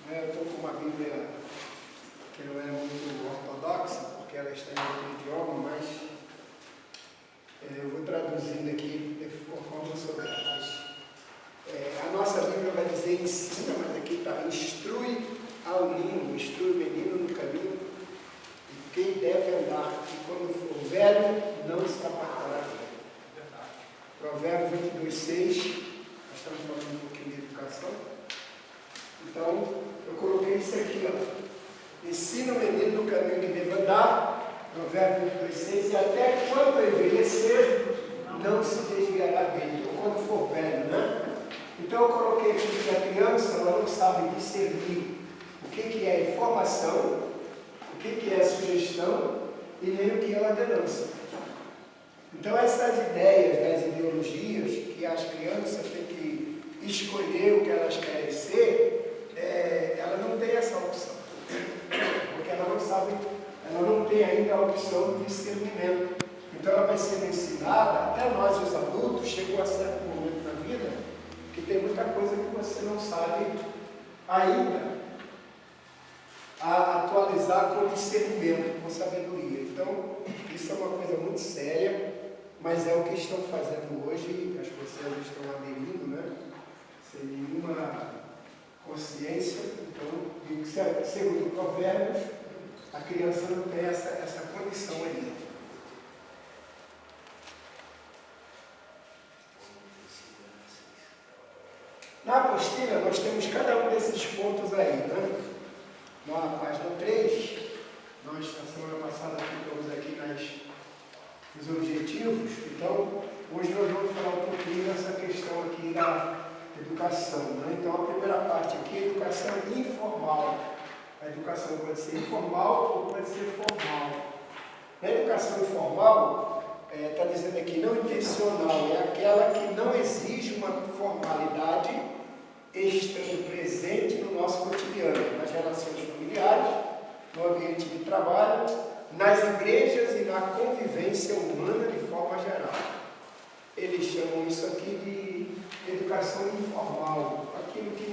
né? Eu estou com uma Bíblia que não é muito ortodoxa, porque ela está em outro idioma, mas eu vou traduzindo aqui conforme eu souber. A nossa Bíblia vai dizer ensina, mas aqui está instrui ao menino, instrui o menino no caminho, e quem deve andar, e quando for velho, não se apartará dele. Provérbios 22:6, nós estamos falando um pouquinho de educação. Então, eu coloquei isso aqui, ó. Ensina o menino no caminho que deve andar, Provérbios 22:6, e até quando envelhecer, não se desviará dele, ou quando for velho, né? Então eu coloquei aqui que a criança ela não sabe discernir o que é informação, o que é sugestão e nem o que é ordenança. Então essas ideias das ideologias que as crianças têm que escolher o que elas querem ser, ela não tem essa opção, porque ela não sabe, ela não tem ainda a opção de discernimento. Então ela vai sendo ensinada, até nós os adultos, chegou a certo momento na vida, que tem muita coisa que você não sabe ainda a atualizar com discernimento, com sabedoria. Então, isso é uma coisa muito séria, mas é o que estão fazendo hoje, as pessoas estão aderindo, né? Sem nenhuma consciência. Então, segundo Provérbios, a criança não tem essa condição ainda. Na apostila, nós temos cada um desses pontos aí, né? Na página 3, nós, na semana passada, ficamos aqui nos objetivos. Então, hoje nós vamos falar um pouquinho dessa questão aqui da educação, né? Então, a primeira parte aqui é educação informal. A educação pode ser informal ou pode ser formal. Na educação informal, está dizendo aqui, não intencional, é aquela que não exige uma formalidade estando presente no nosso cotidiano, nas relações familiares, no ambiente de trabalho, nas igrejas e na convivência humana de forma geral. Eles chamam isso aqui de educação informal, aquilo que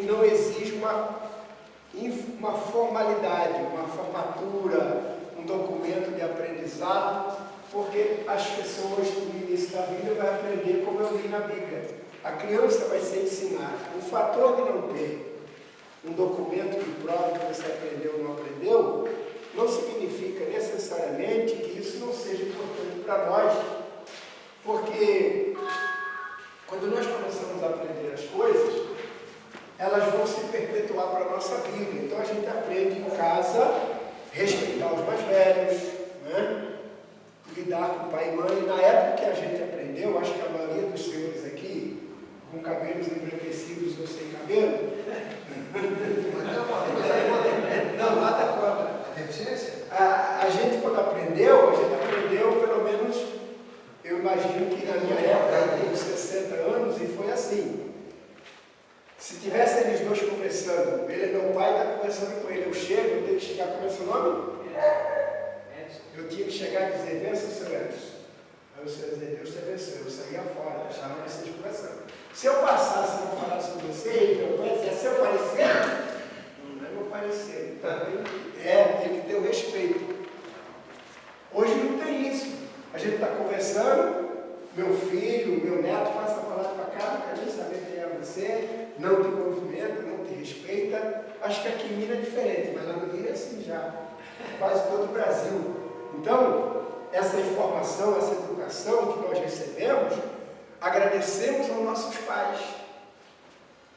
não exige uma formalidade, uma formatura, um documento de aprendizado, porque as pessoas no início da vida vão aprender como eu li na Bíblia. A criança vai ser ensinada. O fator de não ter um documento que prove que você aprendeu ou não aprendeu, não significa necessariamente que isso não seja importante para nós, porque quando nós começamos a aprender as coisas, elas vão se perpetuar para a nossa vida. Então a gente aprende em casa, respeitar os mais velhos, né? Lidar com pai e mãe. Na época que a gente aprendeu, acho que a maioria dos senhores aqui, com cabelos embranquecidos ou sem cabelo, não, nada contra. A gente quando aprendeu, pelo menos, eu imagino que na minha época, eu tenho 60 anos e foi assim. Se tivesse eles dois conversando, meu pai está conversando com ele, eu chego, eu tenho que chegar, como é seu nome? Eu tinha que chegar e dizer, benção, seu Edson. Aí o senhor dizia, Deus te abençoe, eu saía fora, deixava vocês conversando. Se eu passasse e não falasse com você, meu pai dizia, seu parecer? Não é meu parecer. Ele deu respeito. Hoje não tem isso. A gente está conversando, meu filho, meu neto passa a palavra para cá, não quer nem saber quem é você, não te cumprimenta, não te respeita. Acho que aqui em Minas é diferente, mas lá no Rio é assim já. Quase todo o Brasil. Então, essa informação, essa educação que nós recebemos, agradecemos aos nossos pais,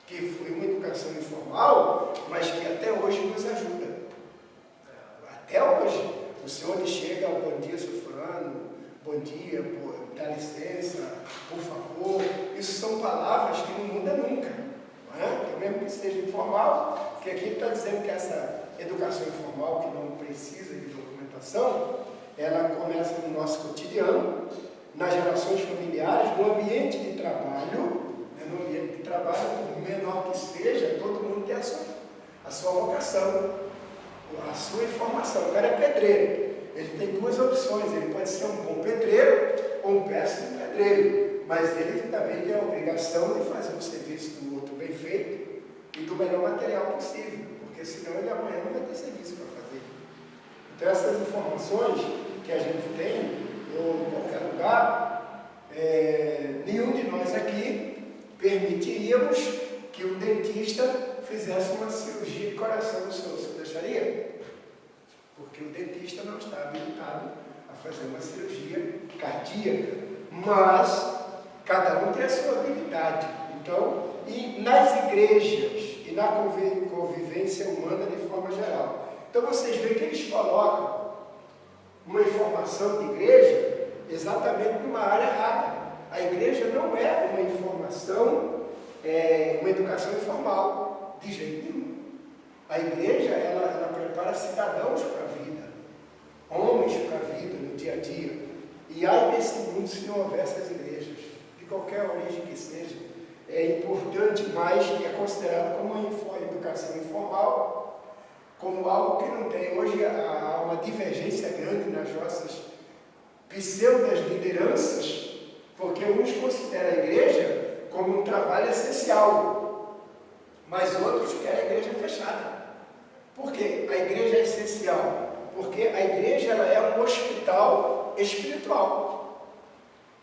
que foi uma educação informal, mas que até hoje nos ajuda. Até hoje. O senhor chega, bom dia, seu fulano, bom dia, dá licença, por favor. Isso são palavras que não mudam nunca. Não é? Mesmo que seja informal, que aqui está dizendo que essa educação informal, que não precisa de documentação, ela começa no nosso cotidiano, nas relações familiares, no ambiente de trabalho, no ambiente de trabalho, por menor que seja, todo mundo tem a sua vocação, a sua informação. O cara é pedreiro, ele tem duas opções, ele pode ser um bom pedreiro ou um péssimo pedreiro, mas ele também tem a obrigação de fazer o serviço do outro bem feito, melhor material possível, porque senão ele amanhã não vai ter serviço para fazer. Então essas informações que a gente tem, ou em qualquer lugar, nenhum de nós aqui permitiríamos que o dentista fizesse uma cirurgia de coração no senhor. Você deixaria? Porque o dentista não está habilitado a fazer uma cirurgia cardíaca. Mas cada um tem a sua habilidade. Então, e nas igrejas e na convivência humana de forma geral. Então vocês veem que eles colocam uma informação de igreja exatamente numa área errada. A igreja não é uma informação, uma educação informal, de jeito nenhum. A igreja, ela prepara cidadãos para a vida, homens para a vida no dia a dia. E ai desse mundo se não houvesse as igrejas, de qualquer origem que seja. É importante, mas é considerado como uma educação informal, como algo que não tem. Hoje há uma divergência grande nas nossas pseudas lideranças, porque uns consideram a igreja como um trabalho essencial, mas outros querem a igreja fechada. Por quê? A igreja é essencial, porque a igreja ela é um hospital espiritual.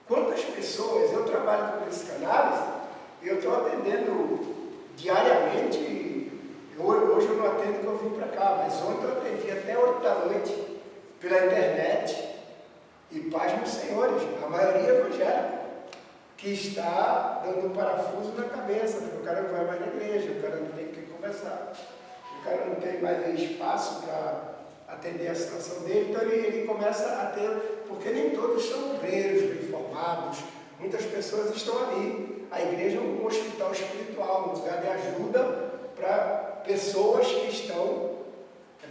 Quantas pessoas, eu trabalho com psicanálise, eu estou atendendo diariamente, hoje eu não atendo porque eu vim para cá, mas ontem eu atendi até 8 da noite pela internet, e paz nos senhores, a maioria é evangélica, que está dando um parafuso na cabeça, porque o cara não vai mais na igreja, o cara não tem o que conversar, o cara não tem mais espaço para atender a situação dele, então ele começa a ter, porque nem todos são obreiros bem formados, muitas pessoas estão ali. A igreja é um hospital espiritual, um lugar de ajuda para pessoas que estão,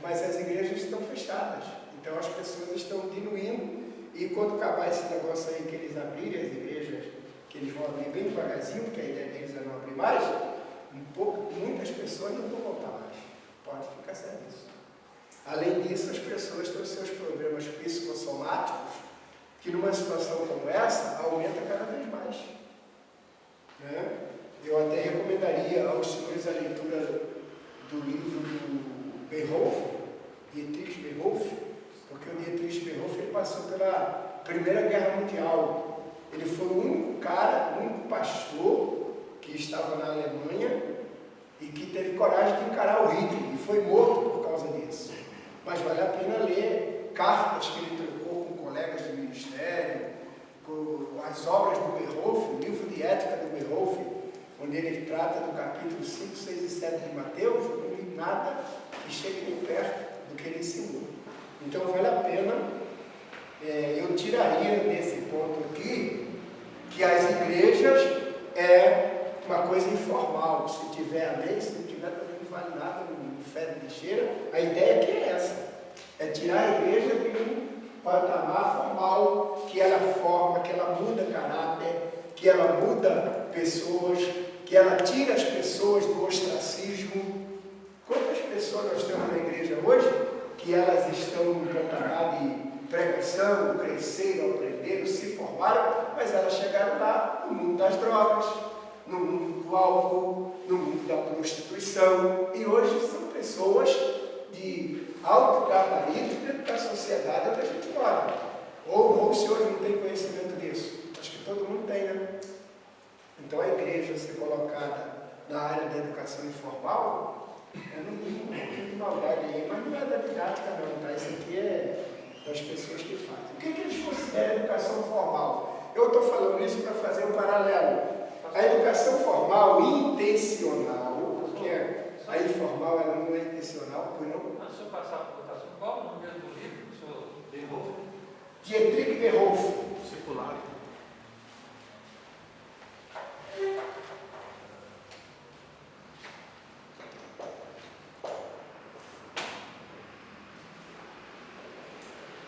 mas as igrejas estão fechadas, então as pessoas estão diluindo, e quando acabar esse negócio aí que eles abrirem, as igrejas, que eles vão abrir bem devagarzinho, porque a ideia deles é não abrir mais, muitas pessoas não vão voltar mais, pode ficar certo disso. Além disso, as pessoas têm os seus problemas psicossomáticos, que numa situação como essa, aumenta cada vez mais. Né? Eu até recomendaria aos senhores a leitura do livro do Beerhoff, Dietrich Beerhoff, porque o Dietrich Beerhoff ele passou pela Primeira Guerra Mundial. Ele foi o único cara, o único pastor que estava na Alemanha e que teve coragem de encarar o Hitler e foi morto por causa disso. Mas vale a pena ler cartas que ele trocou com colegas do ministério, com as obras do Beerhoff, o livro de ética do Beerhoff, onde ele trata do capítulo 5, 6 e 7 de Mateus, não li nada que chegue nem perto do que ele ensinou. Então vale a pena, eu tiraria nesse ponto aqui, que as igrejas é uma coisa informal, se tiver amém, se não tiver também não vale nada, não fede lixeira. A ideia aqui é essa, é tirar a igreja de um patamar formal, que ela forma, que ela muda caráter, que ela muda pessoas, que ela tira as pessoas do ostracismo. Quantas pessoas nós temos na igreja hoje, que elas estão no patamar de pregação, cresceram, aprenderam, se formaram, mas elas chegaram lá no mundo das drogas, no mundo do álcool, no mundo da prostituição, e hoje são pessoas de alto gabarito dentro da sociedade onde a gente mora. Ou os senhores não têm conhecimento disso? Acho que todo mundo tem, né? Então a igreja ser colocada na área da educação informal, no mínimo um pouquinho de maldade aí, mas não é da didática não, tá? Isso aqui é das pessoas que fazem. O que eles consideram educação formal? Eu estou falando isso para fazer um paralelo. A educação formal intencional, porque a informal ela não é intencional, por não? Se eu passar a votação, qual o nome do livro que o senhor Beerhoff? Dietrich Beerhoff. Circular.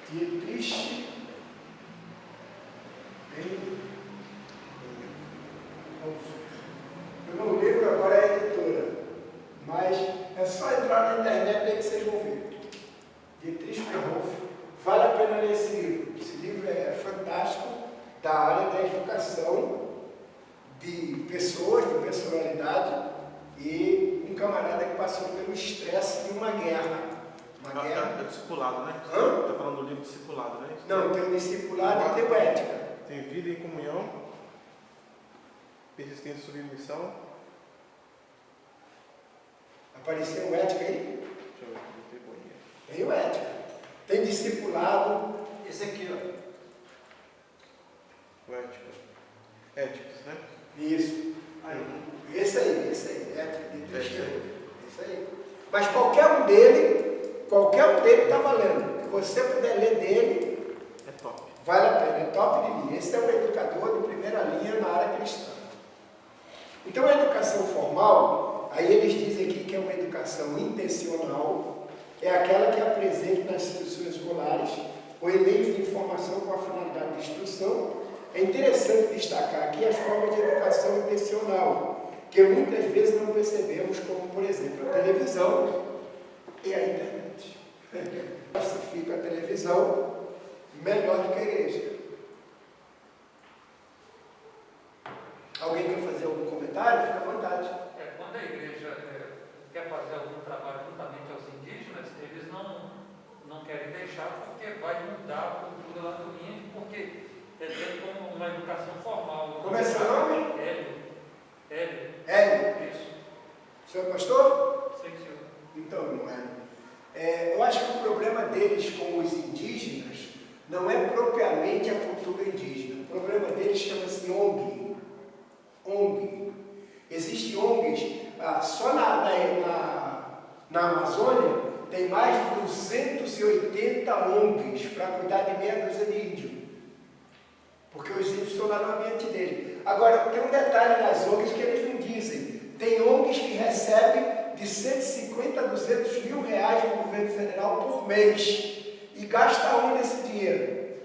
Dietrich eu não lembro agora a editora, mas é só entrar na internet aí que vocês vão ver. Dietrich Beerhoff, vale a pena ler esse livro. Esse livro é fantástico, da área da educação de pessoas, de personalidade, e um camarada camarada que passou pelo estresse de uma guerra. Uma guerra. É discipulado, né? Hã? Está falando do livro discipulado, né? Não, tem o discipulado e tem o ética. Tem vida em comunhão, persistência e submissão. Apareceu o ética aí? Deixa eu ver aqui, não tem boinha. Tem o ética. Tem discipulado. Esse aqui, ó. Éticos, né? Isso. Esse aí, ética de cristiano. Isso Isso aí. Mas qualquer um dele está valendo. Se você puder ler dele, é top. Vale a pena, é top de linha. Esse é um educador de primeira linha na área cristã. Então, a educação formal, aí eles dizem aqui que é uma educação intencional, é aquela que é presente nas instituições escolares ou em meios de informação com a finalidade de instrução. É interessante destacar aqui as formas de educação intencional, que muitas vezes não percebemos, como, por exemplo, a televisão e a internet. Classifica a televisão melhor do que a igreja. Alguém quer fazer algum comentário? Fica à vontade. Quando a igreja quer fazer algum trabalho juntamente aos indígenas, eles não querem deixar porque vai mudar a cultura lá do índio, porque é como uma educação formal. Como é seu nome? Hélio. Hélio. Isso. O senhor é pastor? Sim, senhor. Então, não é. Eu acho que o problema deles com os indígenas não é propriamente a cultura indígena. O problema deles chama-se ONG. ONG. Existem ONGs, só na Amazônia tem mais de 280 ONGs para cuidar de meia dúzia de índios. Porque os índios estão lá no ambiente dele. Agora, tem um detalhe nas ONGs que eles não dizem. Tem ONGs que recebem de 150 a 200 mil reais do governo federal por mês. E gasta onde esse dinheiro?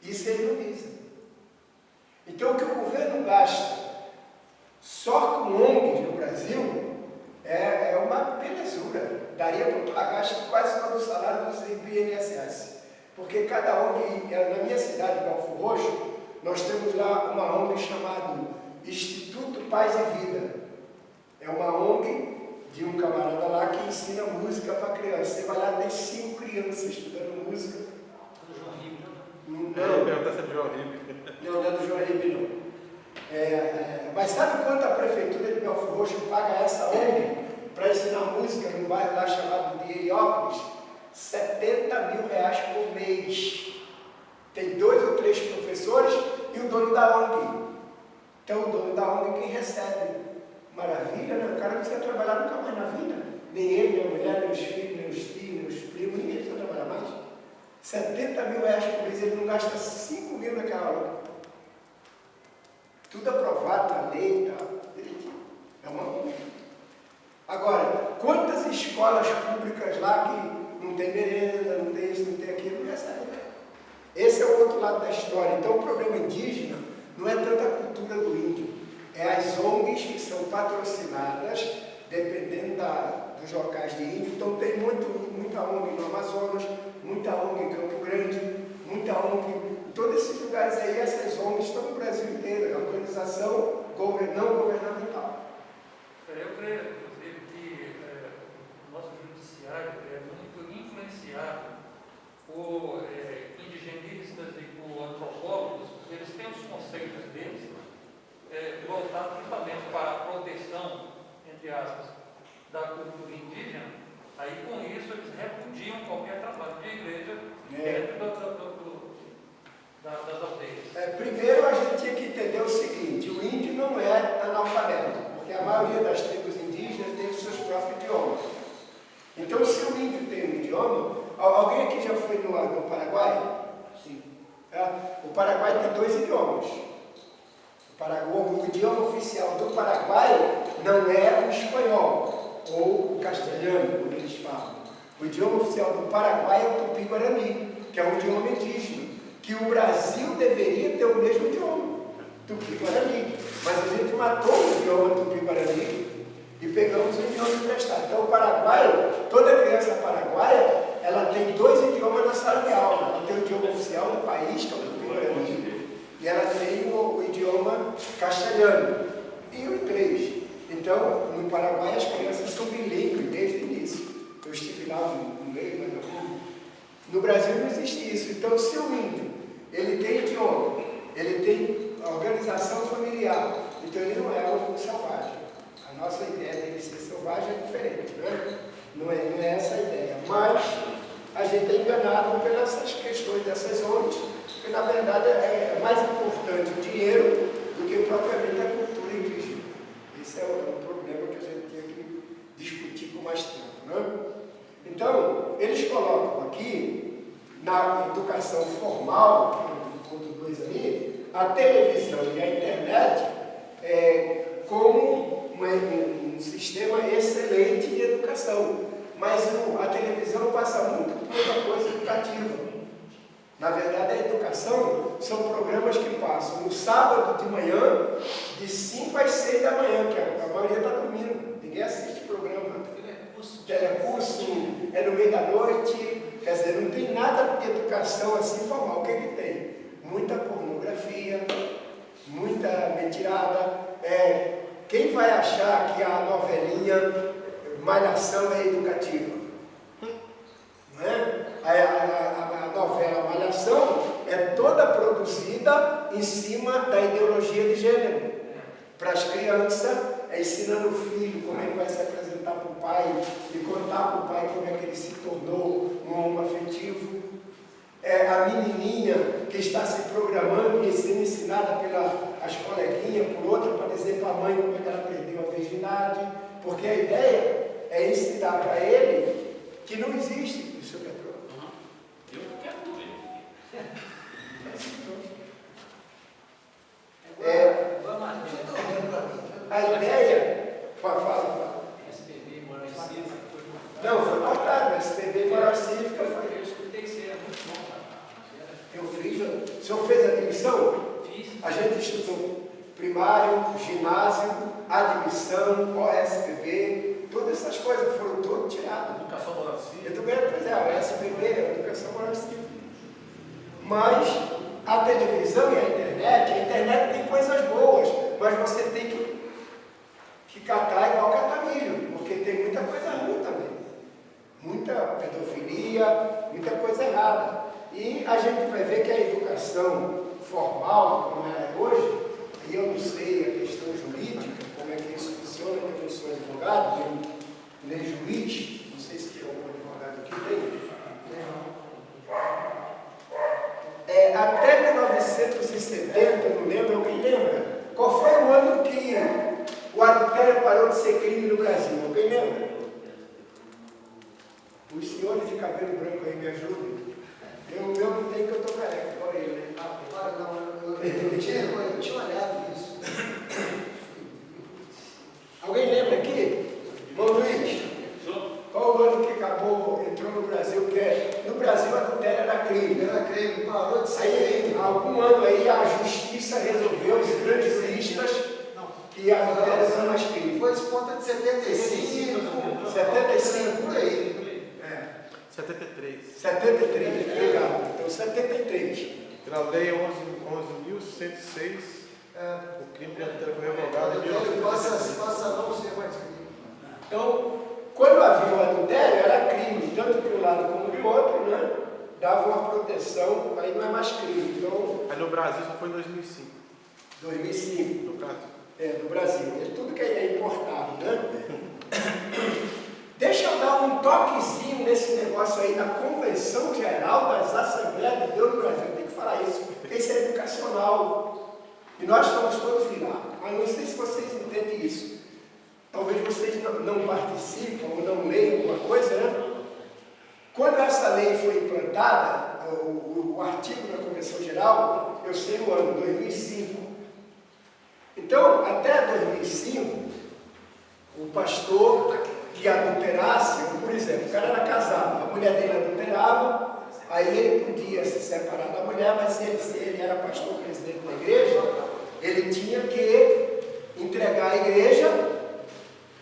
Isso eles não dizem. Então, o que o governo gasta só com ONGs no Brasil é uma belezura. Daria para pagar quase todo o salário do INSS. Porque cada ONG, na minha cidade, Belfor Roxo, nós temos lá uma ONG chamada Instituto Paz e Vida. É uma ONG de um camarada lá que ensina música para crianças. Você vai lá, tem 5 crianças estudando música. Do João Ribeiro. Não Não é do João Ribeiro, não. Mas sabe quanto a prefeitura de Belfor Roxo paga essa ONG para ensinar música num bairro lá chamado de Heliópolis? 70 mil reais por mês. Tem 2 ou 3 professores e o dono da ONG. Então o dono da ONG é quem recebe. Maravilha, né? O cara não precisa trabalhar nunca mais na vida. Nem ele, nem a mulher, nem os filhos, nem os tios, nem os primos, ninguém precisa trabalhar mais. 70 mil reais por mês, ele não gasta 5 mil naquela ONG. Tudo aprovado na lei, tá? É uma ONG. Agora, quantas escolas públicas lá que não tem merenda, não tem isso, não tem aquilo, não recebem. Esse é o outro lado da história. Então, o problema indígena não é tanto a cultura do índio, é as ONGs que são patrocinadas, dependendo dos locais de índio. Então, tem muita ONG no Amazonas, muita ONG em Campo Grande, muita ONG em todos esses lugares aí. Essas ONGs estão no Brasil inteiro, é uma organização não governamental. Eu creio, inclusive, que o nosso judiciário é muito influenciado por indigenistas e por antropólogos. Eles têm os conceitos deles voltados justamente para a proteção, entre aspas, da cultura indígena. Aí, com isso, eles repudiam qualquer trabalho de igreja dentro das aldeias. Primeiro, a gente tinha que entender o seguinte: o índio não é analfabeto, porque a maioria das tribos indígenas tem os seus próprios idiomas. Então, se o índio tem um idioma, alguém aqui já foi no Paraguai? Sim. O Paraguai tem 2 idiomas. O idioma oficial do Paraguai não é o espanhol ou o castelhano, como eles falam. O idioma oficial do Paraguai é o Tupi-Guarani, que é um idioma indígena, que o Brasil deveria ter o mesmo idioma, Tupi-Guarani. Mas a gente matou o idioma Tupi-Guarani e pegamos o idioma emprestado. Então, o Paraguai, toda criança paraguaia, ela tem 2 idiomas na sala de aula. Ela tem o idioma oficial do país, que é o Tupi-Guarani, e ela tem o idioma castelhano e o inglês. Então, no no Paraguai as crianças são bilíngues desde o início. Eu estive lá no meio, mas não. No Brasil não existe isso. Então, se o índio, ele tem idioma, ele tem organização familiar, então ele não é um selvagem. A nossa ideia dele ser selvagem é diferente, né? Não é essa a ideia. Mas a gente é enganado pelas questões dessas ONGs, porque na verdade é mais importante o dinheiro do que propriamente a cultura indígena. Esse é o problema que a gente tem que discutir com mais tempo, né? Então, eles colocam aqui, na educação formal, ponto 2 ali, a televisão e a internet como um sistema excelente de educação. Mas a televisão passa muito pouca coisa educativa. Na verdade, a educação são programas que passam no sábado de manhã, de 5 às 6 da manhã, que a maioria está dormindo. Ninguém assiste programa. Telecurso, é no meio da noite. Quer dizer, não tem nada de educação assim formal. O que que tem? Muita pornografia, muita mentirada. Quem vai achar que a novelinha Malhação é educativa? Não é? A novela Malhação é toda produzida em cima da ideologia de gênero. Para as crianças, ensinando o filho como ele vai se apresentar para o pai e contar para o pai como é que ele se tornou um homem afetivo. A menininha que está se programando e sendo ensinada pelas coleguinhas, por outra, para dizer para a mãe como é que ela perdeu a virgindade, porque a ideia é ensinar para ele que não existe isso, Pedro. Eu não quero ver. A ideia... Fala. SPB, moral cívica. Não, foi cortado. SPB, moral cívica foi... Eu escutei ser muito bom. Eu fiz... O senhor fez a admissão? Fiz. A gente estudou primário, ginásio, admissão, OSPB, todas essas coisas foram todas tiradas. Educação moral cívica. Eu também, pois é, a OSPB, a Educação Moral Cívica. Mas a televisão e a internet tem coisas boas, mas você tem que catar igual catamilho, porque tem muita coisa ruim também. Muita pedofilia, muita coisa errada. E a gente vai ver que a educação formal, como ela é hoje, e eu não sei a questão jurídica, como é que isso funciona, porque eu não sou advogado, nem juiz, não sei se tem algum advogado aqui, tem. Até 1970, não lembro, alguém lembra? Qual foi o ano que o adultério parou de ser crime no Brasil? Alguém lembra? Os senhores de cabelo branco aí me ajudem. O meu não tem, que eu estou careca, olha ele, né? Eu tinha olhado isso. Alguém lembra aqui? Bom Luiz, qual o ano que acabou, entrou no Brasil, no Brasil a adultério era crime. Era crime, parou de ser. Aí, algum ano aí, a justiça resolveu, os grandes juristas, que a adultério não era mais crime. Foi esse ponto de 75. 75, por aí. 73. 73, obrigado. Então, 73. Pela lei 11.106, o crime de adultério foi revogado em Ele 1973. passa a não ser mais crime. Então, quando havia o adultério, era crime, tanto de um lado como de outro, né? Dava uma proteção, aí não é mais crime. Então, Aí no Brasil só foi em 2005. 2005, No Brasil. no Brasil. Tudo que é importado, né? Deixa eu dar um toquezinho nesse negócio aí da Convenção Geral das Assembleias de Deus no Brasil. Tem que falar isso, porque isso é educacional. E nós somos todos de lá. Mas não sei se vocês entendem isso. Talvez vocês não participam ou não leiam alguma coisa, né? Quando essa lei foi implantada, o artigo da Convenção Geral, eu sei o ano, 2005. Então, até 2005, o pastor que adulterasse, por exemplo, o cara era casado, a mulher dele adulterava, aí ele podia se separar da mulher, mas se ele era pastor presidente da igreja, ele tinha que entregar a igreja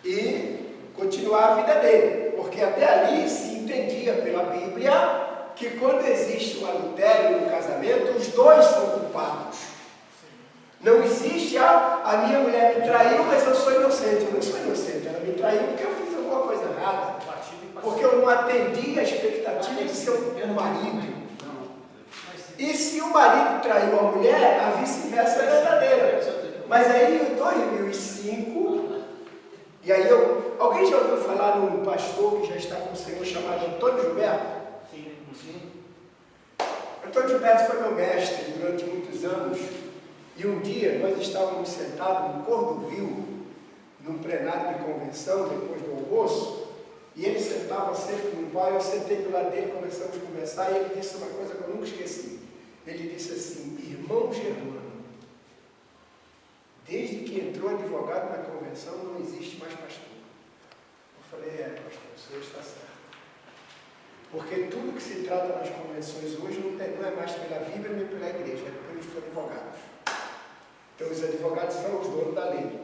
e continuar a vida dele, porque até ali se entendia pela Bíblia que quando existe um adultério no casamento, os dois são culpados. Não existe a minha mulher me traiu, mas eu sou inocente. Eu não sou inocente, ela atendi a expectativa de ser um marido. E se o marido traiu a mulher, a vice-versa é verdadeira. Mas aí em 2005, e aí alguém já ouviu falar num pastor que já está com o Senhor chamado Antônio Gilberto? Sim. Antônio Gilberto foi meu mestre durante muitos anos. E um dia nós estávamos sentados no Cordovil, num plenário de convenção, depois do almoço, e ele sentava sempre no pai, eu sentei do lado dele, começamos a conversar, e ele disse uma coisa que eu nunca esqueci. Ele disse assim: irmão Germano, desde que entrou advogado na convenção, não existe mais pastor. Eu falei: pastor, o senhor está certo. Porque tudo que se trata nas convenções hoje não é mais pela Bíblia nem pela igreja, é pelos advogados. Então os advogados são os donos da lei.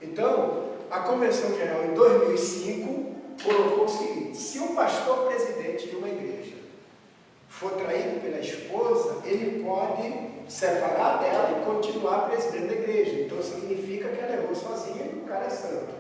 Então, a Convenção Geral em 2005 colocou o seguinte: se um pastor presidente de uma igreja for traído pela esposa, ele pode separar dela e continuar presidente da igreja. Então significa que ela errou sozinha e o cara é santo.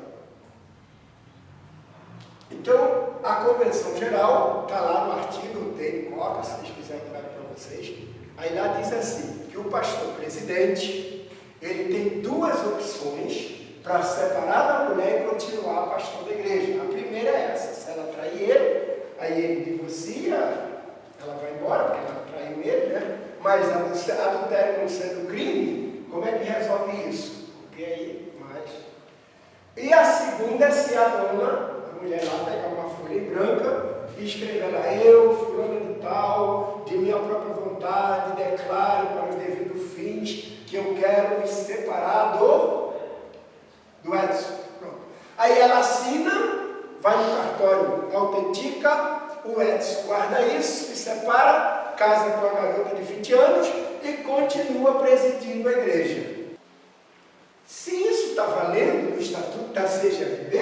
Então, a Convenção Geral, está lá no artigo, tem cópia, se vocês quiserem dar para vocês, aí lá diz assim, que o pastor presidente, ele tem duas opções para separar da mulher e continuar pastor da igreja. A primeira é essa: se ela trair ele, aí ele divorcia, ela vai embora, porque ela traiu ele, né? Mas adultério não sendo crime, como é que resolve isso? Porque aí, mais. E a segunda é se a dona, a mulher lá, pegar uma folha em branca e escrever lá: eu, fulano de tal, de minha própria vontade, declaro para os devidos fins que eu quero me separar do Edson. Pronto. Aí ela assina, vai no cartório, autentica, o Edson guarda isso, se separa, casa com a garota de 20 anos e continua presidindo a igreja. Se isso está valendo no Estatuto da CGPB,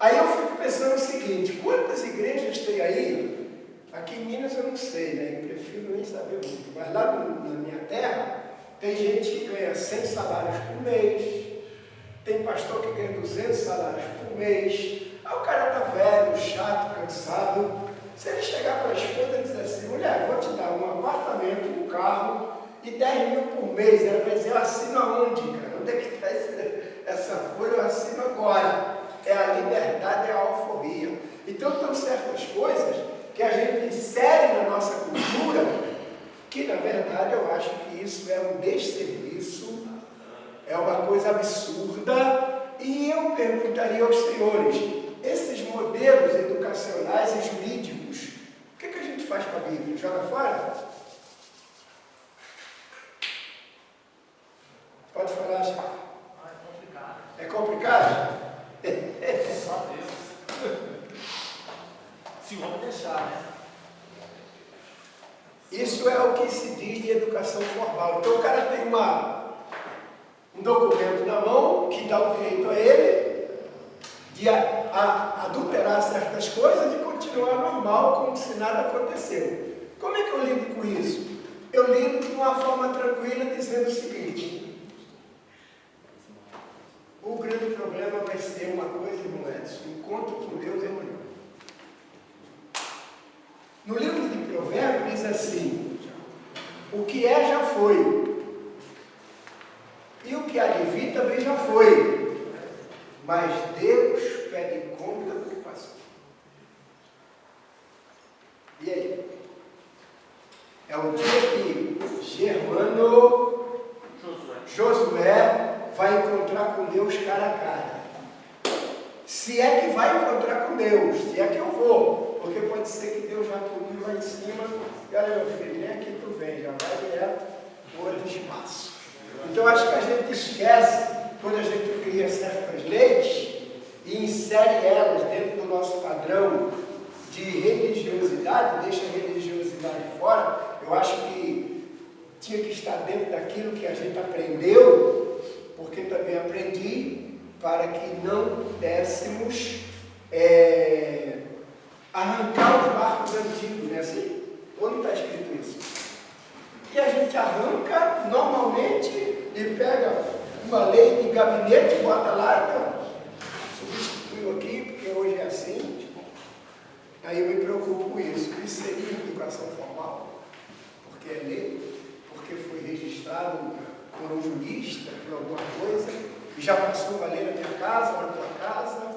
aí eu fico pensando o seguinte: quantas igrejas tem aí? Aqui em Minas eu não sei, né? Eu prefiro nem saber muito, mas lá na minha terra tem gente que ganha 100 salários por mês, tem pastor que ganha 200 salários por mês. Aí o cara está velho, chato, cansado. Se ele chegar para a esposa e dizer assim: mulher, vou te dar um apartamento, um carro e 10 mil por mês, ela vai dizer: eu assino aonde, cara? Onde é que está essa folha? Eu assino agora. É a liberdade, é a alforria. Então, tem certas coisas que a gente insere na nossa cultura que, na verdade, eu acho que isso é um desserviço, é uma coisa absurda. E eu perguntaria aos senhores: esses modelos educacionais e jurídicos, o que a gente faz com a Bíblia? Joga fora? Pode falar, Chico. É complicado? Só Deus. Se o homem deixar, né? Isso é o que se diz de educação formal. Então o cara tem um documento na mão que dá o direito a ele de adulterar certas coisas e continuar normal como se nada aconteceu. Como é que eu lido com isso? Eu lido de uma forma tranquila, dizendo o seguinte: o grande problema vai ser uma coisa, irmão Edson: encontro com Deus é melhor. No livro de Provérbios diz assim: o que é já foi, e o que há de vir também já foi, mas Deus pede conta do que passou. E aí? É o dia que Josué vai encontrar com Deus cara a cara. Se é que vai encontrar com Deus, se é que eu vou, porque pode ser que Deus já puniu lá em cima, e olha, meu filho, nem aqui tu vem, já vai direto no outro espaço. Então acho que a gente esquece, quando a gente cria certas leis e insere elas dentro do nosso padrão de religiosidade, deixa a religiosidade fora. Eu acho que tinha que estar dentro daquilo que a gente aprendeu, porque também aprendi, para que não pudéssemos arrancar os barcos antigos, né? Assim, onde está escrito isso? E a gente arranca normalmente e pega uma lei de gabinete, bota lá e substituiu aqui, porque hoje é assim. na minha casa, na tua casa,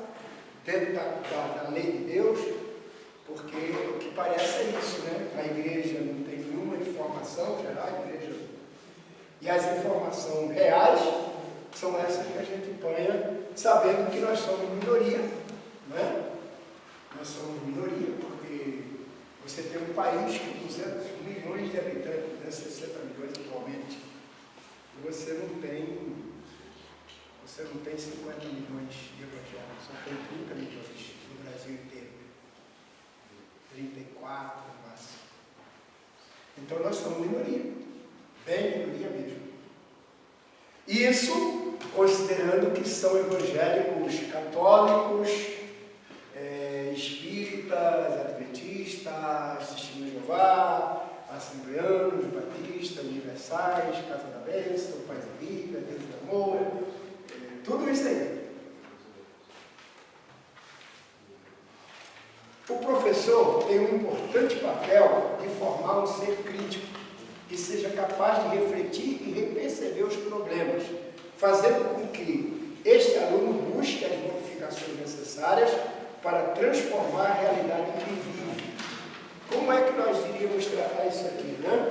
dentro da lei de Deus, porque o que parece é isso, né? A igreja não tem nenhuma informação geral, a igreja. E as informações reais são essas que a gente apanha, sabendo que nós somos minoria, não é? Nós somos minoria, porque você tem um país com 200 milhões de habitantes, né? 60 milhões atualmente, e você não tem 50 milhões de evangélicos, só tem 30 milhões no Brasil inteiro. 34 no máximo. Então nós somos minoria, bem minoria mesmo. Isso considerando que são evangélicos católicos, espíritas, adventistas, testemunhos de Jeová, assembleanos, batistas, universais, Casa da Bênção, Pai da Vida, Deus do Amor, tudo isso aí. O professor tem um importante papel de formar um ser crítico, que seja capaz de refletir e perceber os problemas, fazendo com que este aluno busque as modificações necessárias para transformar a realidade em que vive. Como é que nós iríamos tratar isso aqui, né?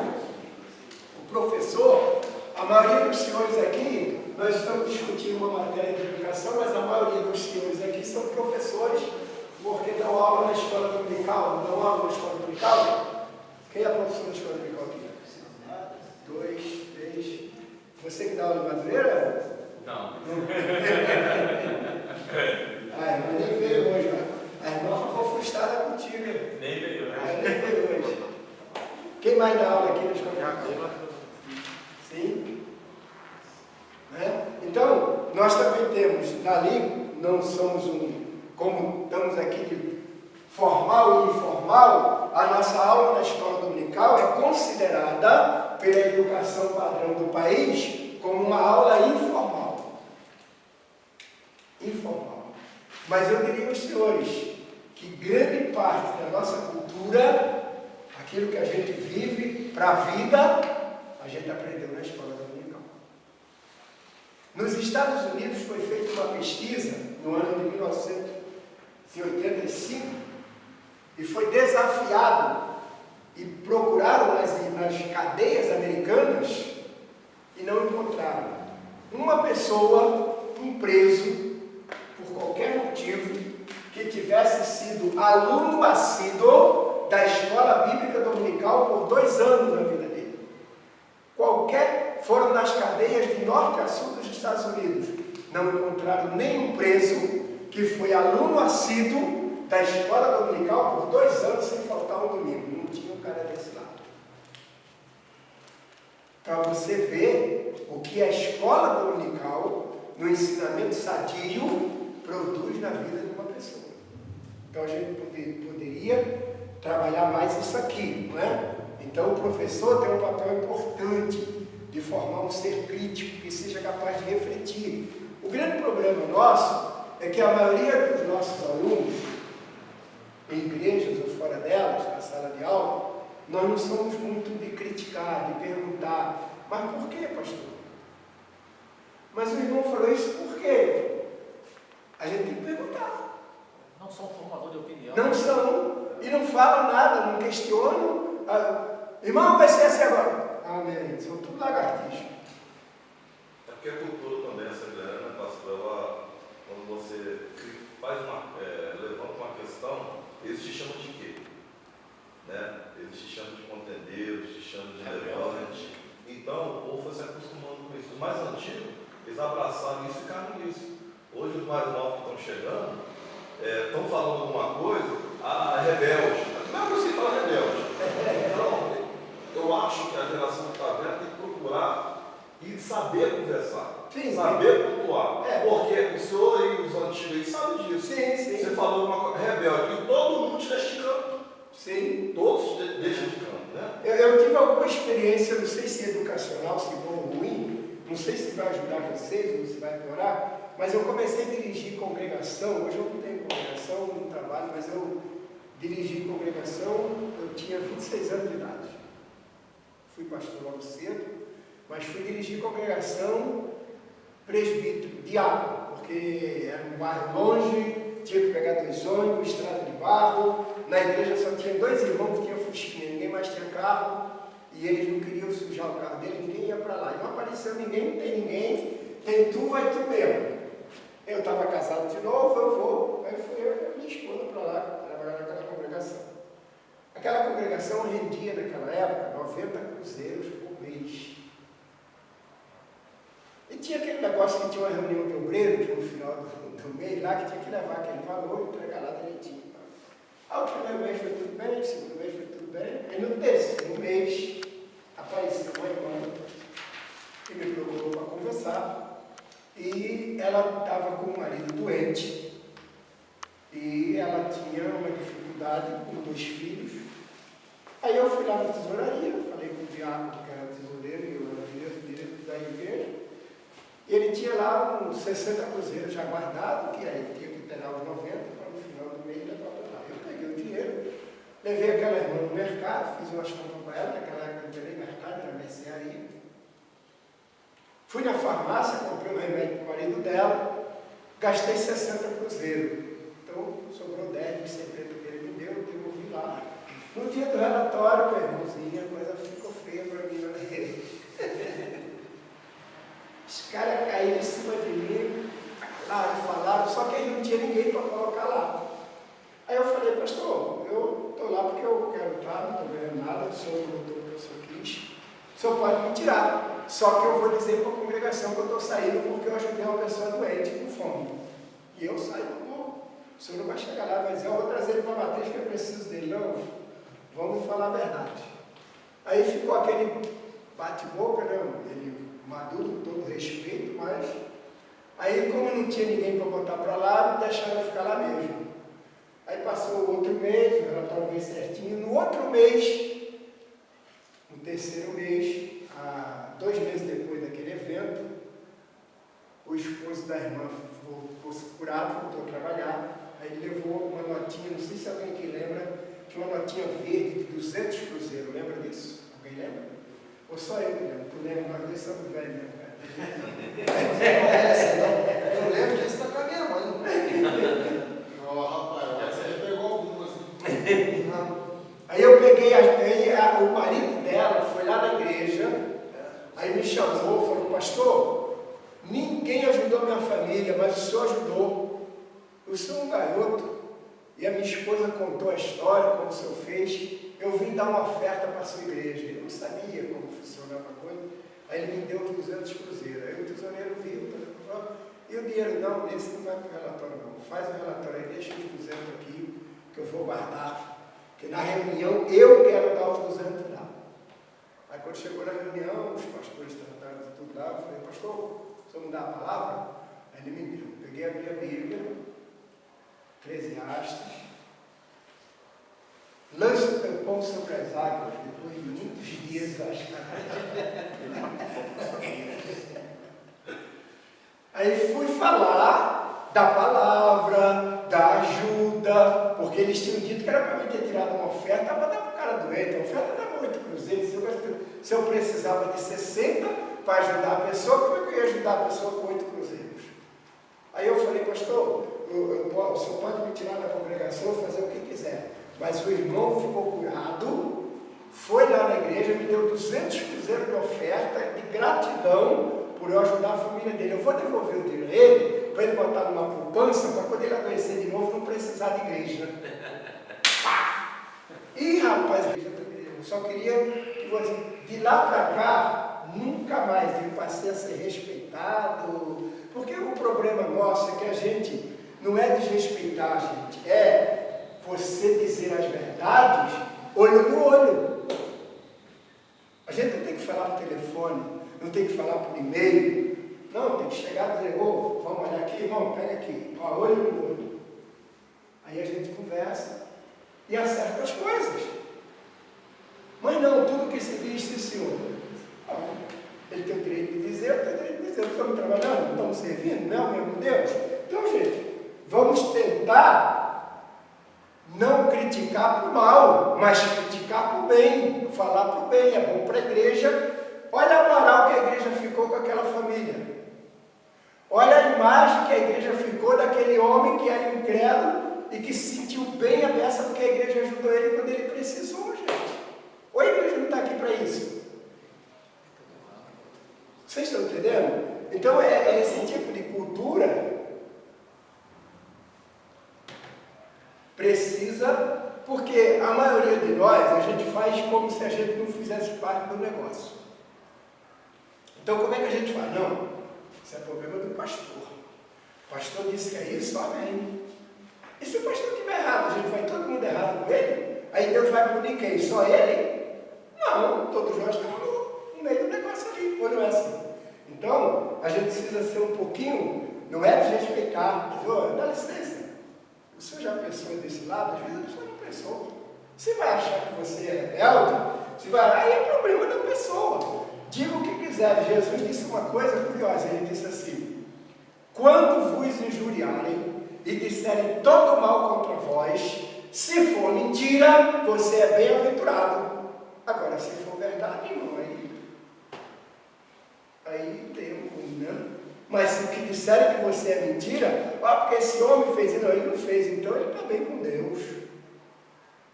O professor, a maioria dos senhores aqui, nós estamos discutindo uma matéria de educação, mas a maioria dos senhores aqui são professores, porque dão aula na escola dominical, não dão aula na escola dominical? Quem é professor da escola dominical aqui? 2, 3. Você que dá aula de Madureira? Não. A irmã nem veio hoje, ó. A irmã ficou frustrada contigo. Nem veio, né? Nem veio hoje. Quem mais dá aula aqui na escola dominical? Sim? Né? Então, nós também temos, dali, não somos como estamos aqui de formal e informal, a nossa aula na escola dominical é considerada pela educação padrão do país como uma aula informal. Informal. Mas eu diria aos senhores que grande parte da nossa cultura, aquilo que a gente vive para a vida, a gente aprendeu na escola dominical. Nos Estados Unidos foi feita uma pesquisa no ano de 1985 e foi desafiado e procuraram nas cadeias americanas e não encontraram uma pessoa, um preso, por qualquer motivo, que tivesse sido aluno assíduo da escola bíblica dominical por 2 anos na vida dele. Foram nas cadeias de norte a sul dos Estados Unidos, não encontraram nenhum preso que foi aluno assíduo da escola dominical por 2 anos sem faltar um domingo. Não tinha um cara desse lado. Para você ver o que a escola dominical, no ensinamento sadio, produz na vida de uma pessoa. Então a gente poderia trabalhar mais isso aqui, não é? Então o professor tem um papel importante de formar um ser crítico que seja capaz de refletir. O grande problema nosso é que a maioria dos nossos alunos, em igrejas ou fora delas, na sala de aula, nós não somos muito de criticar, de perguntar, mas por que, pastor? Mas o irmão falou isso por quê? A gente tem que perguntar. Não são formador de opinião. Não são, e não falam nada, não questionam. Irmão, vai ser assim agora. Amém. São tudo lagartixas. É porque a cultura também, essa grana, pastor, quando você levanta uma questão, eles te chamam de quê? Né? Eles te chamam de contendeiro, eles te chamam de rebelde. Então, o povo foi se acostumando com isso. Os mais antigos, eles abraçaram isso e ficaram nisso. Hoje, os mais novos que estão chegando, estão falando alguma coisa, rebelde. A primeira coisa que fala rebelde. Então, eu acho que a geração que está vendo tem que procurar e saber conversar. Sim, saber pontuar. É. Porque o senhor e os antigos aí sabem disso. Sim, sim. Você falou uma coisa rebelde e todo mundo te deixa de canto. Sim. Todos te deixam de canto, né? Eu tive alguma experiência, não sei se educacional, se bom ou ruim, não sei se vai ajudar vocês ou se vai piorar, mas eu comecei a dirigir congregação. Hoje eu não tenho congregação, não trabalho, mas eu dirigi congregação, eu tinha 26 anos de idade. Fui pastor logo cedo, mas fui dirigir congregação presbítero, diácono, porque porque era um bairro longe, tinha que pegar 2 ônibus, estrada de barro. Na igreja só tinha 2 irmãos que tinham fusquinha, ninguém mais tinha carro, e eles não queriam sujar o carro dele, ninguém ia para lá. E não apareceu ninguém, não tem ninguém, tem tu, vai tu mesmo. Eu estava casado de novo, eu vou. Aí fui eu e a minha esposa para lá, trabalhar naquela congregação. Aquela congregação rendia naquela época 90 cruzeiros por mês. E tinha aquele negócio que tinha uma reunião de obreiros no final do mês lá, que tinha que levar aquele valor e entregar lá direitinho. Aí o primeiro mês foi tudo bem, o segundo mês foi tudo bem. E no terceiro mês apareceu uma irmã que me procurou para conversar. E ela estava com o marido doente. E ela tinha uma dificuldade com 2 filhos. Aí eu fui lá na tesouraria, falei com o diácono, que era tesoureiro, e eu era diretor da igreja. E ele tinha lá uns 60 cruzeiros já guardados, que aí tinha que pegar os 90 para no final do mês levar para lá. Eu peguei o dinheiro, levei aquela irmã no mercado, fiz umas compras para ela, naquela época não tinha nem mercado, era mercearia. Fui na farmácia, comprei um remédio para o marido dela, gastei 60 cruzeiros. Então sobrou 10 dos 70 que ele me deu, eu devolvi lá. No dia do relatório, meu irmãozinho, a coisa ficou feia para mim na igreja. Os caras caíram em cima de mim, falaram, só que aí não tinha ninguém para colocar lá. Aí eu falei, pastor, eu estou lá porque eu quero estar, não estou ganhando nada, o senhor não botou o que o senhor quis, o senhor pode me tirar. Só que eu vou dizer para a congregação que eu estou saindo porque eu ajudei uma pessoa doente com fome. E eu saio do povo. O senhor não vai chegar lá e vai dizer, eu vou trazer ele para a matriz que eu preciso dele. Não, vamos falar a verdade. Aí ficou aquele bate-boca, né? Ele maduro, com todo respeito, mas aí como não tinha ninguém para botar para lá, deixaram eu ficar lá mesmo. Aí passou o outro mês, o relatório veio certinho. No outro mês, no terceiro mês, 2 meses depois daquele evento, o esposo da irmã ficou curado, voltou a trabalhar. Aí ele levou uma notinha, não sei se alguém aqui lembra, tinha uma notinha verde de 200 cruzeiros, lembra disso? Alguém lembra? Ou só eu que lembro? Tu lembra? Nós dois somos velhos, né, cara? Eu lembro disso da com a minha mãe. Ó, rapaz, você pegou algumas. Aí eu peguei, o marido dela foi lá na igreja, aí me chamou, falou, pastor, ninguém ajudou minha família, mas o senhor ajudou. O senhor é um garoto, e a minha esposa contou a história, como o senhor fez, eu vim dar uma oferta para a sua igreja. Ele não sabia como funcionava a coisa, aí ele me deu os 200 cruzeiros. Aí o tesoureiro viu, e o dinheiro, não, esse não vai para o relatório não, faz o relatório aí, deixa os 200 aqui, que eu vou guardar. Porque na reunião eu quero dar os 200 lá. Aí quando chegou na reunião, os pastores trataram de tudo lá, eu falei, pastor, o senhor me dá a palavra? Aí ele me deu. Peguei a minha Bíblia, Eclesiastes, lança o teu pão sobre as águas, depois de muitos dias Aí fui falar da palavra, da ajuda, porque eles tinham dito que era para mim ter tirado uma oferta para dar para o cara doente. A oferta dava 8 cruzeiros. Se eu precisava de 60 para ajudar a pessoa, como é que eu ia ajudar a pessoa com 8 cruzeiros? Aí eu falei, pastor, o senhor pode me tirar da congregação, fazer o que quiser. Mas o irmão ficou curado, foi lá na igreja, me deu 200 cruzeiros de oferta, de gratidão, por eu ajudar a família dele. Eu vou devolver o dinheiro a ele, para ele botar numa poupança, para quando ele adoecer de novo, não precisar de igreja. E rapaz, eu só queria que você, de lá para cá, nunca mais eu passei a ser respeitado, porque o problema nosso é que a gente não é desrespeitar a gente, é você dizer as verdades olho no olho. A gente não tem que falar por telefone, não tem que falar por e-mail, não, tem que chegar e dizer, vamos olhar aqui, irmão, pega aqui, ó, olho no olho. Aí a gente conversa e acerta as coisas. Mas não, tudo que se diz, sim senhor. Ele tem o direito de dizer, eu tenho o direito de dizer, estamos trabalhando, não estamos servindo, não é o mesmo Deus? Então, gente, vamos tentar não criticar para o mal, mas criticar para o bem, falar para o bem, é bom para a igreja. Olha a moral que a igreja ficou com aquela família. Olha a imagem que a igreja ficou daquele homem que era incrédulo e que se sentiu bem à beça porque a igreja ajudou ele quando ele precisou, gente. Ou a igreja não está aqui para isso? Vocês estão entendendo? Então é esse tipo de cultura precisa, porque a maioria de nós, a gente faz como se a gente não fizesse parte do negócio. Então como é que a gente faz? Não, isso é problema do pastor. O pastor disse que é isso, amém. E se o pastor estiver errado, a gente vai todo mundo errado com ele? Aí Deus vai punir quem? Só ele? Não, todos nós estamos no meio do negócio ali, ou não é assim? Então, a gente precisa ser um pouquinho, não é desrespeitar, dizer, oh, dá licença, o senhor já pensou desse lado? Às vezes a pessoa não pensou. Você vai achar que você é rebelde, aí é problema da pessoa. Diga o que quiser. Jesus disse uma coisa curiosa, ele disse assim: quando vos injuriarem e disserem todo mal contra vós, se for mentira, você é bem-aventurado. Agora, se for verdade, irmão, aí tem um, né? Mas se o que disserem que você é mentira, porque esse homem fez isso, não, ele não fez, então ele está bem com Deus.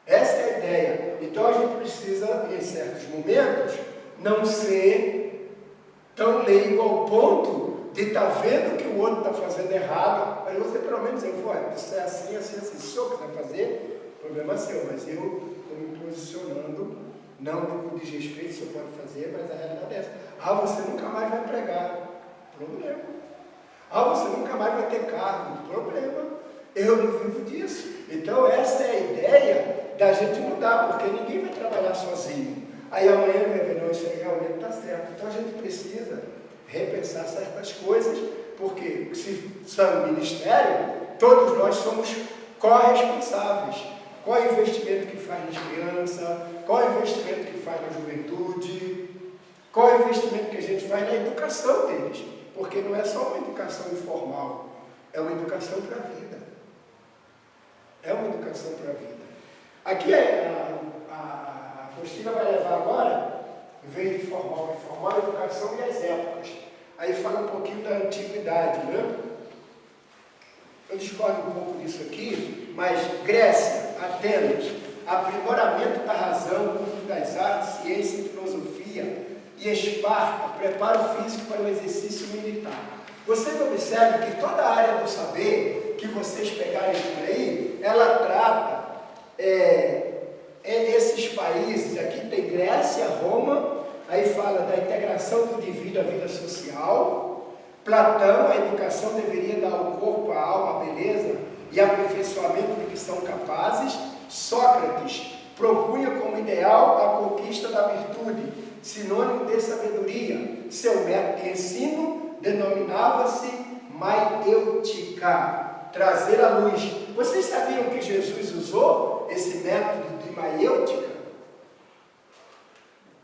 Essa é a ideia. Então a gente precisa, em certos momentos, não ser tão leigo ao ponto de estar vendo que o outro está fazendo errado, mas você pelo menos dizer, isso é assim, assim, assim, se o senhor quiser fazer, o problema é seu, mas eu estou me posicionando, não por desrespeito, o senhor pode fazer, mas a realidade é essa. Você nunca mais vai pregar, problema. Você nunca mais vai ter cargo, problema. Eu não vivo disso. Então essa é a ideia da gente mudar, porque ninguém vai trabalhar sozinho. Aí amanhã vai ver, não, isso aí realmente está certo. Então a gente precisa repensar certas coisas, porque se são ministério, todos nós somos corresponsáveis. Qual é o investimento que faz nas crianças? Qual é o investimento que faz na juventude? Qual é o investimento que a gente faz na educação deles? Porque não é só uma educação informal, é uma educação para a vida. É uma educação para a vida. Aqui a apostila vai levar agora, em vez de formal e informal, a educação e as épocas. Aí fala um pouquinho da antiguidade, né? Eu discordo um pouco disso aqui, mas Grécia, Atenas, aprimoramento da razão, culto das artes, ciência e filosofia, e Esparta, preparo físico para o exercício militar. Vocês observam que toda a área do saber que vocês pegarem por aí, ela trata esses países. Aqui tem Grécia, Roma, aí fala da integração do indivíduo à vida social. Platão, a educação deveria dar ao corpo, à alma, à beleza e aperfeiçoamento do que são capazes. Sócrates propunha como ideal a conquista da virtude, sinônimo de sabedoria. Seu método de ensino denominava-se maiêutica, trazer à luz. Vocês sabiam que Jesus usou esse método de maiêutica?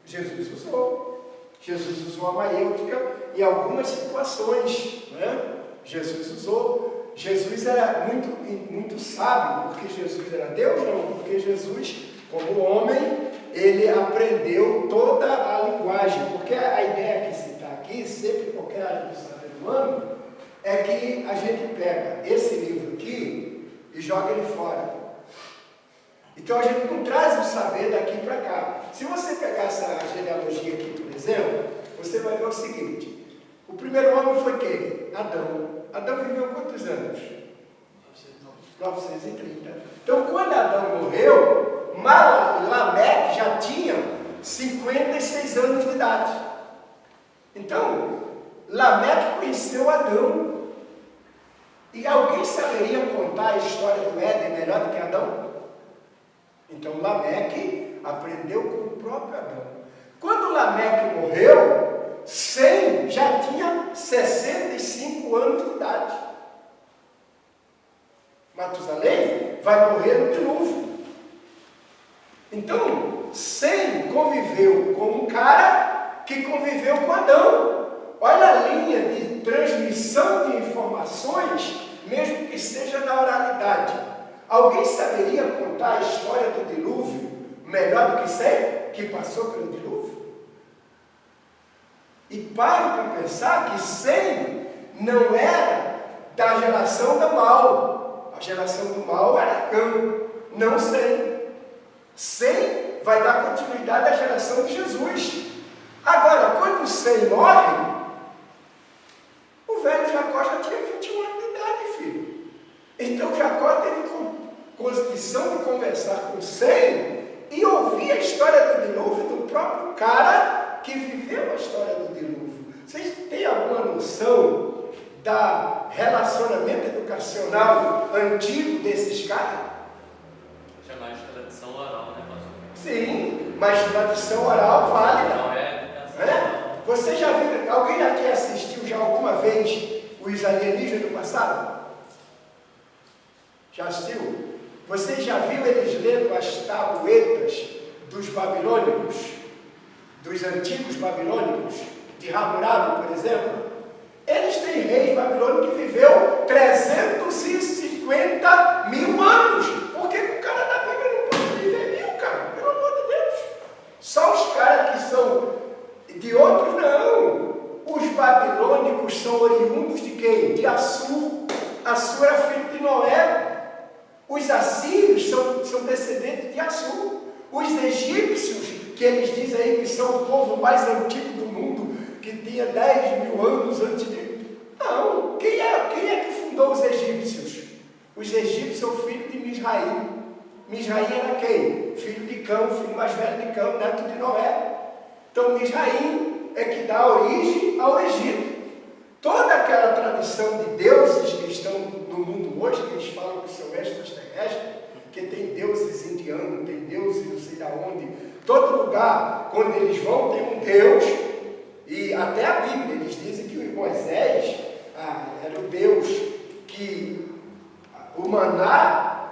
Jesus usou a maiêutica em algumas situações, né? Jesus era muito sábio, porque Jesus era Deus, não, porque Jesus, como homem, ele aprendeu toda a linguagem, porque a ideia que se está aqui, sempre em qualquer área do saber humano, é que a gente pega esse livro aqui e joga ele fora. Então a gente não traz o saber daqui para cá. Se você pegar essa genealogia aqui, por exemplo, você vai ver o seguinte: o primeiro homem foi quem? Adão. Adão viveu quantos anos? 930. Então quando Adão morreu, Lameque já tinha 56 anos de idade. Então, Lameque conheceu Adão. E alguém saberia contar a história do Éden melhor do que Adão? Então Lameque aprendeu com o próprio Adão. Quando Lameque morreu, Sem já tinha 65 anos de idade. Matusalém vai morrer no dilúvio. Então, Sem conviveu com um cara que conviveu com Adão. Olha a linha de transmissão de informações, mesmo que seja na oralidade. Alguém saberia contar a história do dilúvio melhor do que Sem, que passou pelo dilúvio? E pare para pensar que Sem não era da geração do mal. A geração do mal era Cã, não Sem. Sem vai dar continuidade à geração de Jesus. Agora, quando Sem morre, o velho Jacó já tinha 21 anos de idade, filho. Então Jacó teve condição de conversar com Sem e ouvir a história do dilúvio do próprio cara que viveu a história do dilúvio. Vocês têm alguma noção do relacionamento educacional antigo desses caras? Chamar de tradição oral, né, pastor? Sim, mas tradição oral válida. Não é educação. Você já viu, alguém aqui assistiu já alguma vez os alienígenas do passado? Já assistiu? Você já viu eles lendo as tabuetas dos babilônicos, dos antigos babilônicos, de Hammurabi, por exemplo? Eles têm reis babilônicos que viveu 350 mil anos. Por que o cara da Bíblia não pode viver 1000, cara? Pelo amor de Deus. Só os caras que são de outros, não. Os babilônicos são oriundos de quem? De Assur. Assur era filho de Noé. Os assírios são descendentes de Assur. Os egípcios, que eles dizem aí que são o povo mais antigo do mundo, que tinha 10.000 anos antes de... Não. Quem é que fundou os egípcios? Os egípcios são filhos de Misraim. Misraim era quem? Filho de Cão, filho mais velho de Cão, neto de Noé. Então Misraim é que dá origem ao Egito. Toda aquela tradição de deuses que estão no mundo hoje, que eles falam que são extraterrestres, que tem deuses indianos, tem deuses não sei de onde, todo lugar, quando eles vão, tem um Deus, e até a Bíblia, eles dizem que o Moisés era o Deus que o maná,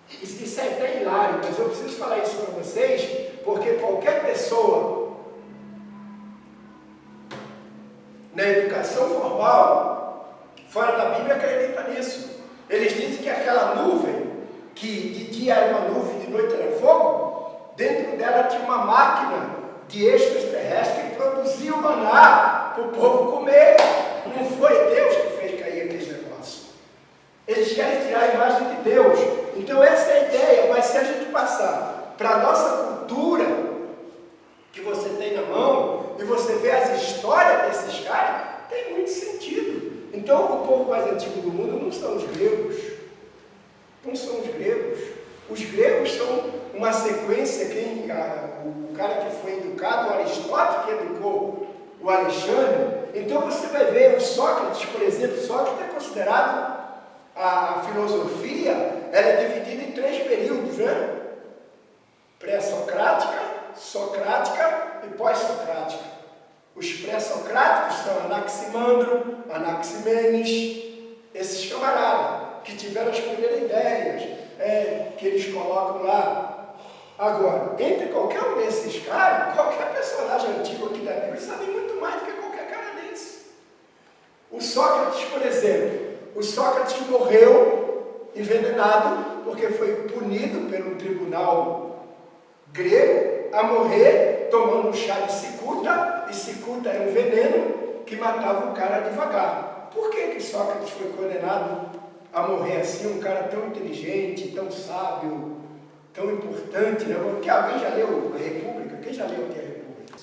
isso é até hilário, mas eu preciso falar isso para vocês, porque qualquer pessoa na educação formal, fora da Bíblia, acredita nisso. Eles dizem que aquela nuvem, que de dia era uma nuvem, de noite era fogo, dentro dela tinha uma máquina de extraterrestre que produzia o maná para o povo comer. Não foi Deus que fez cair aquele negócio. Eles querem tirar a imagem de Deus. Então essa é a ideia, mas se a gente passar para a nossa cultura, que você tem na mão, e você vê as histórias desses caras, tem muito sentido. Então o povo mais antigo do mundo não são os gregos. Não são os gregos. Os gregos são uma sequência, o cara que foi educado, o Aristóteles que educou o Alexandre. Então você vai ver o Sócrates, por exemplo. Sócrates é considerado, a filosofia, ela é dividida em 3 períodos, né? Pré-socrática, socrática e pós-socrática. Os pré-socráticos são Anaximandro, Anaximenes, esses camaradas que tiveram as primeiras ideias, que eles colocam lá. Agora, entre qualquer um desses caras, qualquer personagem antigo aqui da Bíblia sabe muito mais do que qualquer cara desse. O Sócrates, por exemplo, o Sócrates morreu envenenado porque foi punido pelo tribunal grego a morrer tomando um chá de cicuta, e cicuta era um veneno que matava o cara devagar. Por que Sócrates foi condenado a morrer assim, um cara tão inteligente, tão sábio, tão importante, né? Porque alguém já leu a República? Quem já leu aqui a República?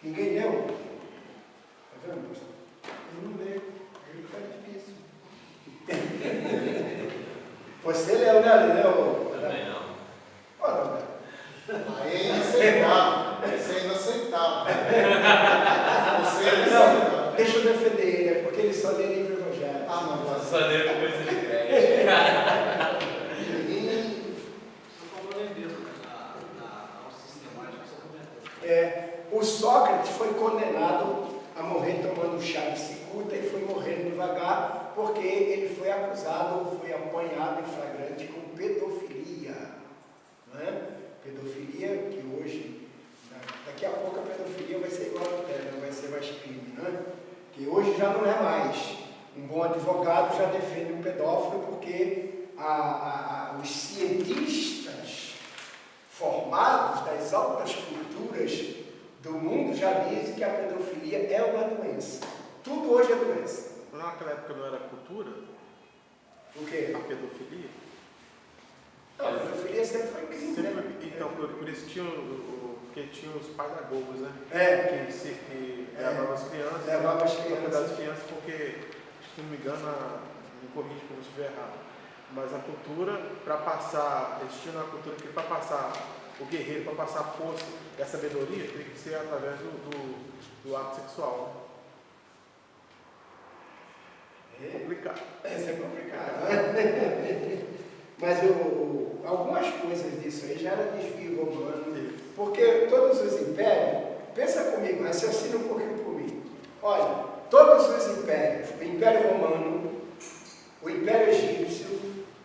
Ninguém leu? Tá vendo, pastor? Eu não leio, aí fica difícil. Você leu, né? Leu? Também não. Ó, não, Aí é inaceitável. Isso é inaceitável. Você é inaceitável. deixa eu defender ele, porque ele só lê livro evangélico. Ah, não, mas... Só devo coisa de crédito. O Sócrates foi condenado a morrer tomando chá de cicuta e foi morrendo devagar porque ele foi acusado, foi apanhado em flagrante com pedofilia. Não é? Pedofilia que hoje, daqui a pouco a pedofilia vai ser igual a terra, não vai ser mais crime, não é? Que hoje já não é mais. Um bom advogado já defende um pedófilo porque os cientistas formados das altas culturas do mundo já dizem que a pedofilia é uma doença. Tudo hoje é doença. Naquela época não era cultura? O quê? A pedofilia? Não, a pedofilia sempre foi crime, Sempre, né? então, por isso porque tinha os pedagogos, né? É. Que levavam as crianças. Levava as Pra cuidar das crianças. crianças, porque, se não me engano, me corrige se eu estiver errado, mas a cultura, para passar, eles tinham uma cultura que para passar o guerreiro, para passar a força e a sabedoria, tem que ser através do ato sexual. É complicado. Isso é complicado, né? Mas algumas coisas disso aí já era desvio romano, porque todos os impérios, pensa comigo, raciocina um pouquinho comigo. Olha, todos os impérios, o Império Romano, o Império Egípcio,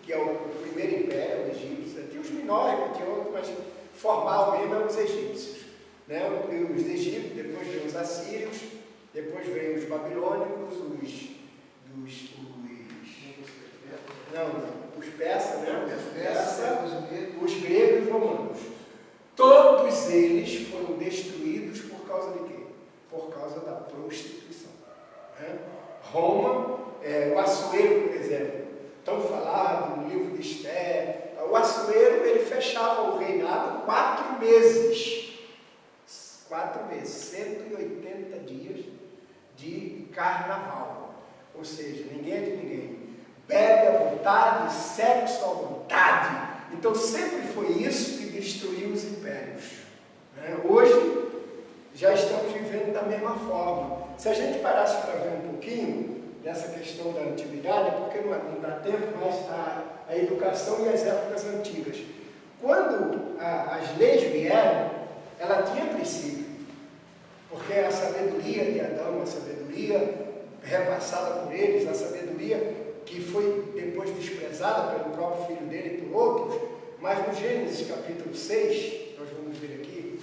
que é o primeiro império, o egípcio, tinha os menores, tinha outros, mas formavam mesmo os egípcios. Né? Os egípcios, depois vem os assírios, depois vem os babilônicos, os persas, né? Os gregos e os romanos. Todos eles foram destruídos por causa de quê? Por causa da prostituição. Né? Roma, o Assuero, por exemplo, tão falado no livro de Esther, o Assuero, ele fechava o reinado 4 meses. 4 meses, 180 dias de carnaval. Ou seja, ninguém é de ninguém. Bebe à vontade, sexo à vontade. Então sempre foi isso que destruiu os impérios. Né? Hoje já estamos vivendo da mesma forma. Se a gente parasse para ver um pouquinho dessa questão da antiguidade, porque não dá tempo, mas a educação e as épocas antigas. Quando as leis vieram, ela tinha princípio. Porque a sabedoria de Adão, a sabedoria repassada por eles, a sabedoria que foi depois desprezada pelo próprio filho dele e por outros, mas no Gênesis capítulo 6, nós vamos ver aqui,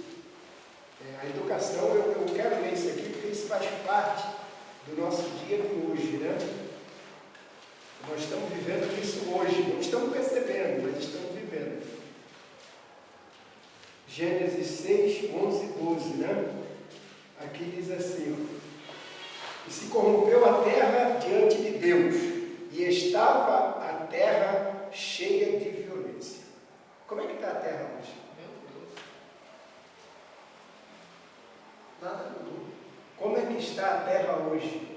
a educação, eu quero ler isso aqui porque isso faz parte do nosso dia de hoje, né? Nós estamos vivendo isso hoje, não estamos percebendo, mas estamos vivendo. Gênesis 6, 11 e 12, né? Aqui diz assim, ó, e se corrompeu a terra diante de Deus, e estava a terra cheia de violência. Como é que está a terra hoje? Nada mudou. Como é que está a terra hoje?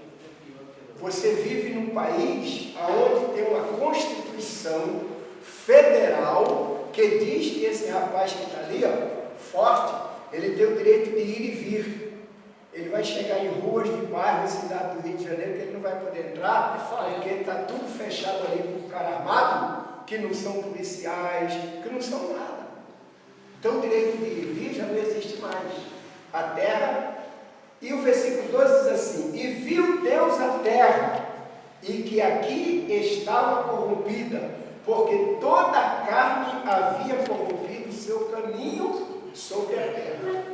Você vive num país onde tem uma Constituição Federal que diz que esse rapaz que está ali, ó, forte, ele tem o direito de ir e vir. Ele vai chegar em ruas de bairros, cidade do Rio de Janeiro, que ele não vai poder entrar, porque está tudo fechado ali por cara armado, que não são policiais, que não são nada. Então o direito de ir e vir já não existe mais. A terra, e o versículo 12 diz assim, e viu Deus a terra, e que aqui estava corrompida, porque toda a carne havia corrompido o seu caminho sobre a terra.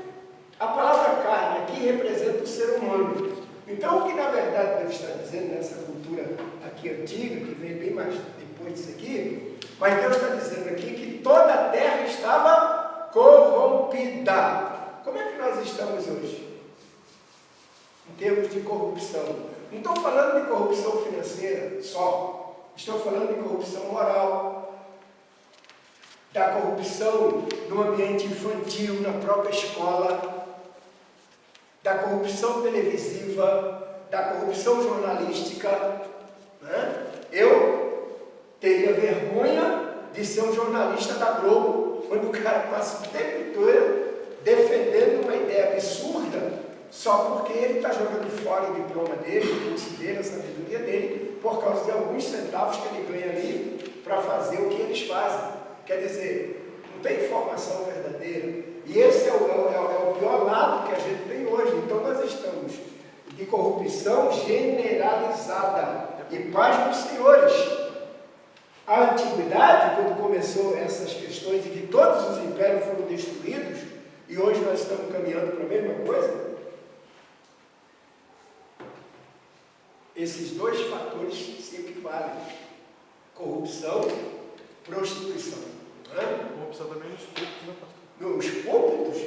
A palavra carne aqui representa o ser humano. Então, o que na verdade Deus está dizendo nessa cultura aqui antiga, que vem bem mais depois disso aqui, mas Deus está dizendo aqui que toda a terra estava corrompida. Como é que nós estamos hoje? Em termos de corrupção. Não estou falando de corrupção financeira só. Estou falando de corrupção moral, da corrupção no ambiente infantil, na própria escola, da corrupção televisiva, da corrupção jornalística. Né? Eu teria vergonha de ser um jornalista da Globo, quando o cara passa o tempo todo defendendo uma ideia absurda, só porque ele está jogando fora o diploma dele, o curso dele, a sabedoria dele, por causa de alguns centavos que ele ganha ali para fazer o que eles fazem. Quer dizer, não tem informação verdadeira. E esse é o pior lado que a gente tem hoje. Então nós estamos de corrupção generalizada. E paz dos senhores. A antiguidade, quando começou essas questões de que todos os impérios foram destruídos, e hoje nós estamos caminhando para a mesma coisa, esses dois fatores se equivalem. Corrupção, prostituição. Não é? Corrupção também nos cultos, né, pastor? Nos púlpitos,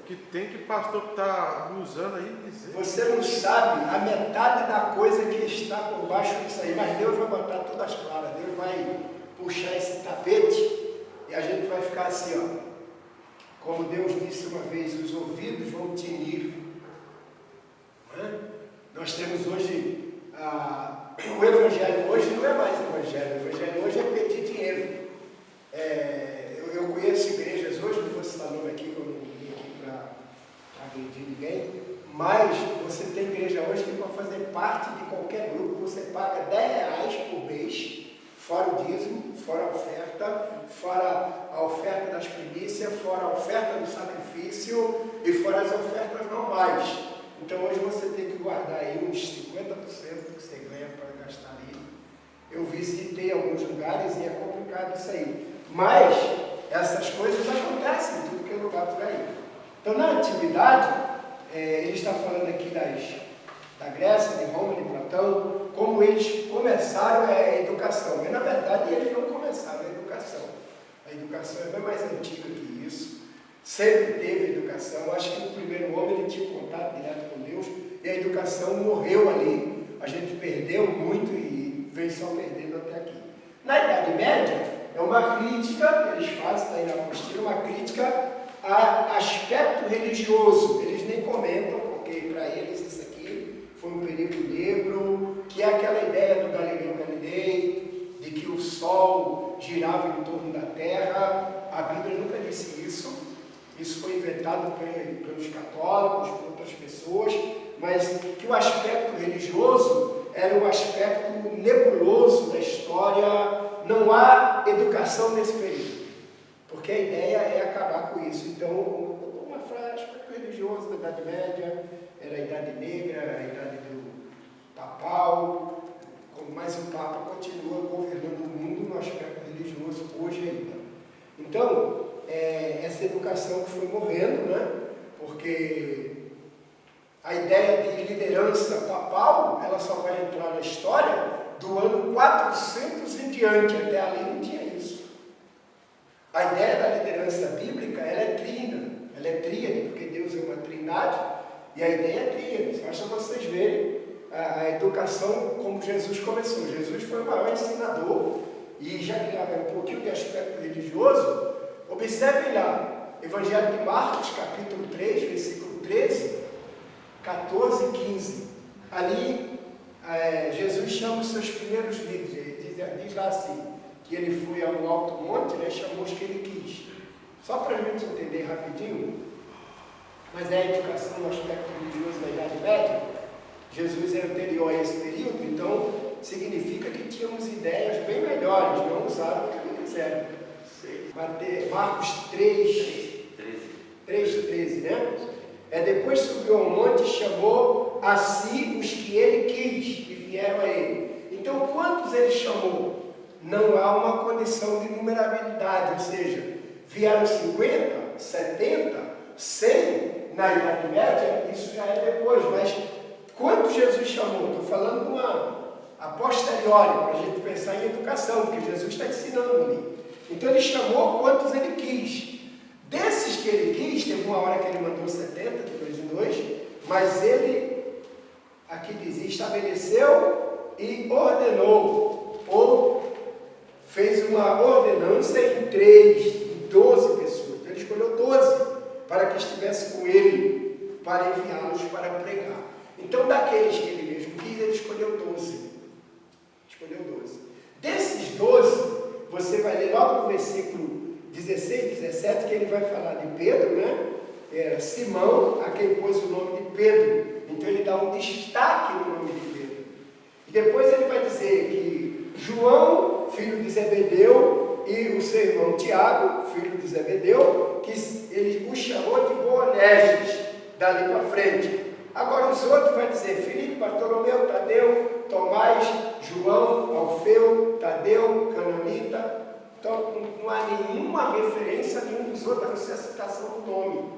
que tem que pastor que está abusando aí dizer. Você não sabe a metade da coisa que está por baixo disso aí, mas Deus vai botar tudo às claras. Deus vai puxar esse tapete e a gente vai ficar assim, ó. Como Deus disse uma vez, os ouvidos vão tinir. Não é? Nós temos hoje, o evangelho hoje não é mais evangelho. O evangelho hoje é pedir dinheiro. Eu conheço igrejas hoje, não vou citar nome aqui, eu não vim aqui para agredir ninguém, mas você tem igreja hoje que para fazer parte de qualquer grupo, você paga R$10 por mês, fora o dízimo, fora a oferta, fora a oferta das primícias, fora a oferta do sacrifício e fora as ofertas normais. Então hoje você tem que guardar aí uns 50% que você ganha para gastar ali. Eu visitei alguns lugares e é complicado isso aí. Mas essas coisas acontecem em tudo que é lugar por aí. Então na antiguidade, ele está falando aqui da Grécia, de Roma, de Platão, como eles começaram a educação. Mas na verdade eles não começaram a educação. A educação é bem mais antiga que isso. Sempre teve educação. Acho que o primeiro homem ele tinha contato direto com Deus e a educação morreu ali. A gente perdeu muito e vem só perdendo até aqui. Na Idade Média, é uma crítica, eles fazem, está aí na apostila, uma crítica a aspecto religioso. Eles nem comentam, porque para eles isso aqui foi um período negro, que é aquela ideia do Galileu Galilei, de que o Sol girava em torno da Terra. A Bíblia nunca disse isso. Isso foi inventado pelos católicos, por outras pessoas, mas que o aspecto religioso era um aspecto nebuloso da história. Não há educação nesse período, porque a ideia é acabar com isso. Então, uma frase, aspecto religioso da Idade Média, era a Idade Negra, a Idade do Papal, mas o Papa continua governando o mundo no aspecto religioso hoje ainda. Então, essa educação que foi morrendo, né? Porque a ideia de liderança papal, ela só vai entrar na história do ano 400 em diante. Até ali não tinha isso. A ideia da liderança bíblica, ela é trina, ela é tríade, porque Deus é uma trindade, e a ideia é tríade. Basta vocês verem a educação como Jesus começou. Jesus foi o maior ensinador, e já que é um pouquinho de aspecto religioso, observem lá, Evangelho de Marcos, capítulo 3, versículo 13, 14 e 15. Ali, Jesus chama os seus primeiros líderes, diz lá assim, que ele foi ao alto monte, né, chamou os que ele quis. Só para a gente entender rapidinho, mas é a educação no aspecto religioso da Idade Média. Jesus é anterior a esse período, então significa que tínhamos ideias bem melhores, não usaram o que eles quiseram. Marcos 3:13, né? Depois subiu ao monte e chamou a si os que ele quis, e vieram a ele. Então, quantos ele chamou? Não há uma condição de numerabilidade, ou seja, vieram 50, 70, 100 na Idade Média, isso já é depois, mas quantos Jesus chamou? Estou falando de a posteriori, para a gente pensar em educação, porque Jesus está ensinando ali. Então ele chamou quantos ele quis. Desses que ele quis, teve uma hora que ele mandou 70, de 2 em 2, mas ele, aqui diz, estabeleceu e ordenou, ou fez uma ordenança em 12 pessoas. Então ele escolheu 12 para que estivesse com ele, para enviá-los para pregar. Então daqueles que ele mesmo quis, ele escolheu 12. Desses 12, você vai ler logo no versículo 16, 17, que ele vai falar de Pedro, né? Era Simão, a quem pôs o nome de Pedro. Então ele dá um destaque no nome de Pedro. E depois ele vai dizer que João, filho de Zebedeu, e o seu irmão Tiago, filho de Zebedeu, que ele o chamou de Boanerges, dali para frente. Agora os outros vai dizer Filipe, Bartolomeu, Tadeu, Tomás, João, Alfeu, Tadeu, Cananita. Então não há nenhuma referência a nenhum dos outros, a não ser a citação do nome.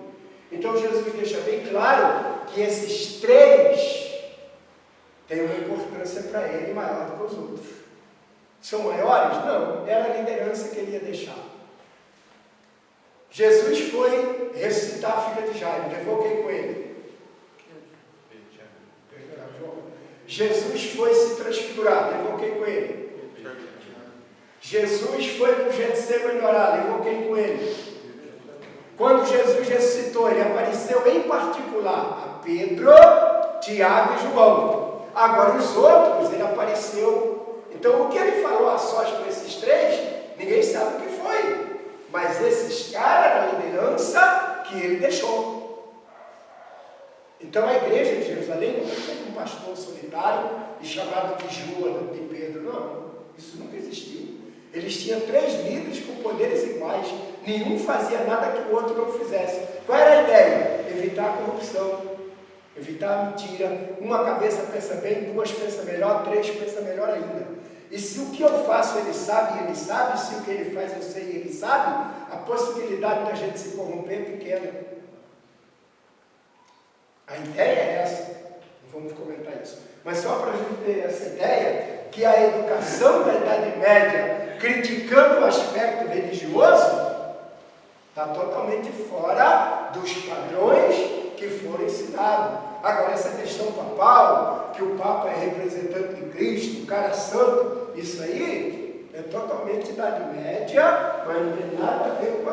Então Jesus deixa bem claro que esses 3 têm uma importância para ele maior do que os outros. São maiores? Não, era a liderança que ele ia deixar. Jesus foi ressuscitar a filha de Jairo, levou quem com ele? Jesus foi se transfigurar, levou quem com ele? Jesus foi para o Getsemane orar, levou quem com ele? Quando Jesus ressuscitou, ele apareceu em particular a Pedro, Tiago e João. Agora os outros, ele apareceu. Então o que ele falou a sós com esses três, ninguém sabe o que foi. Mas esses caras eram a liderança que ele deixou. Então a igreja de Jerusalém não foi um pastor solitário e chamado de João, de Pedro, não. Isso nunca existiu. Eles tinham 3 líderes com poderes iguais. Nenhum fazia nada que o outro não fizesse. Qual era a ideia? Evitar a corrupção, evitar a mentira. Uma cabeça pensa bem, 2 pensa melhor, 3 pensa melhor ainda. E se o que eu faço ele sabe, se o que ele faz eu sei e ele sabe, a possibilidade da gente se corromper é pequena. A ideia é essa. Não vamos comentar isso. Mas só para a gente ter essa ideia, que a educação da Idade Média, criticando o aspecto religioso, está totalmente fora dos padrões que foram ensinados. Agora, essa questão papal, que o Papa é representante de Cristo, o cara santo, isso aí é totalmente Idade Média, mas não tem nada a ver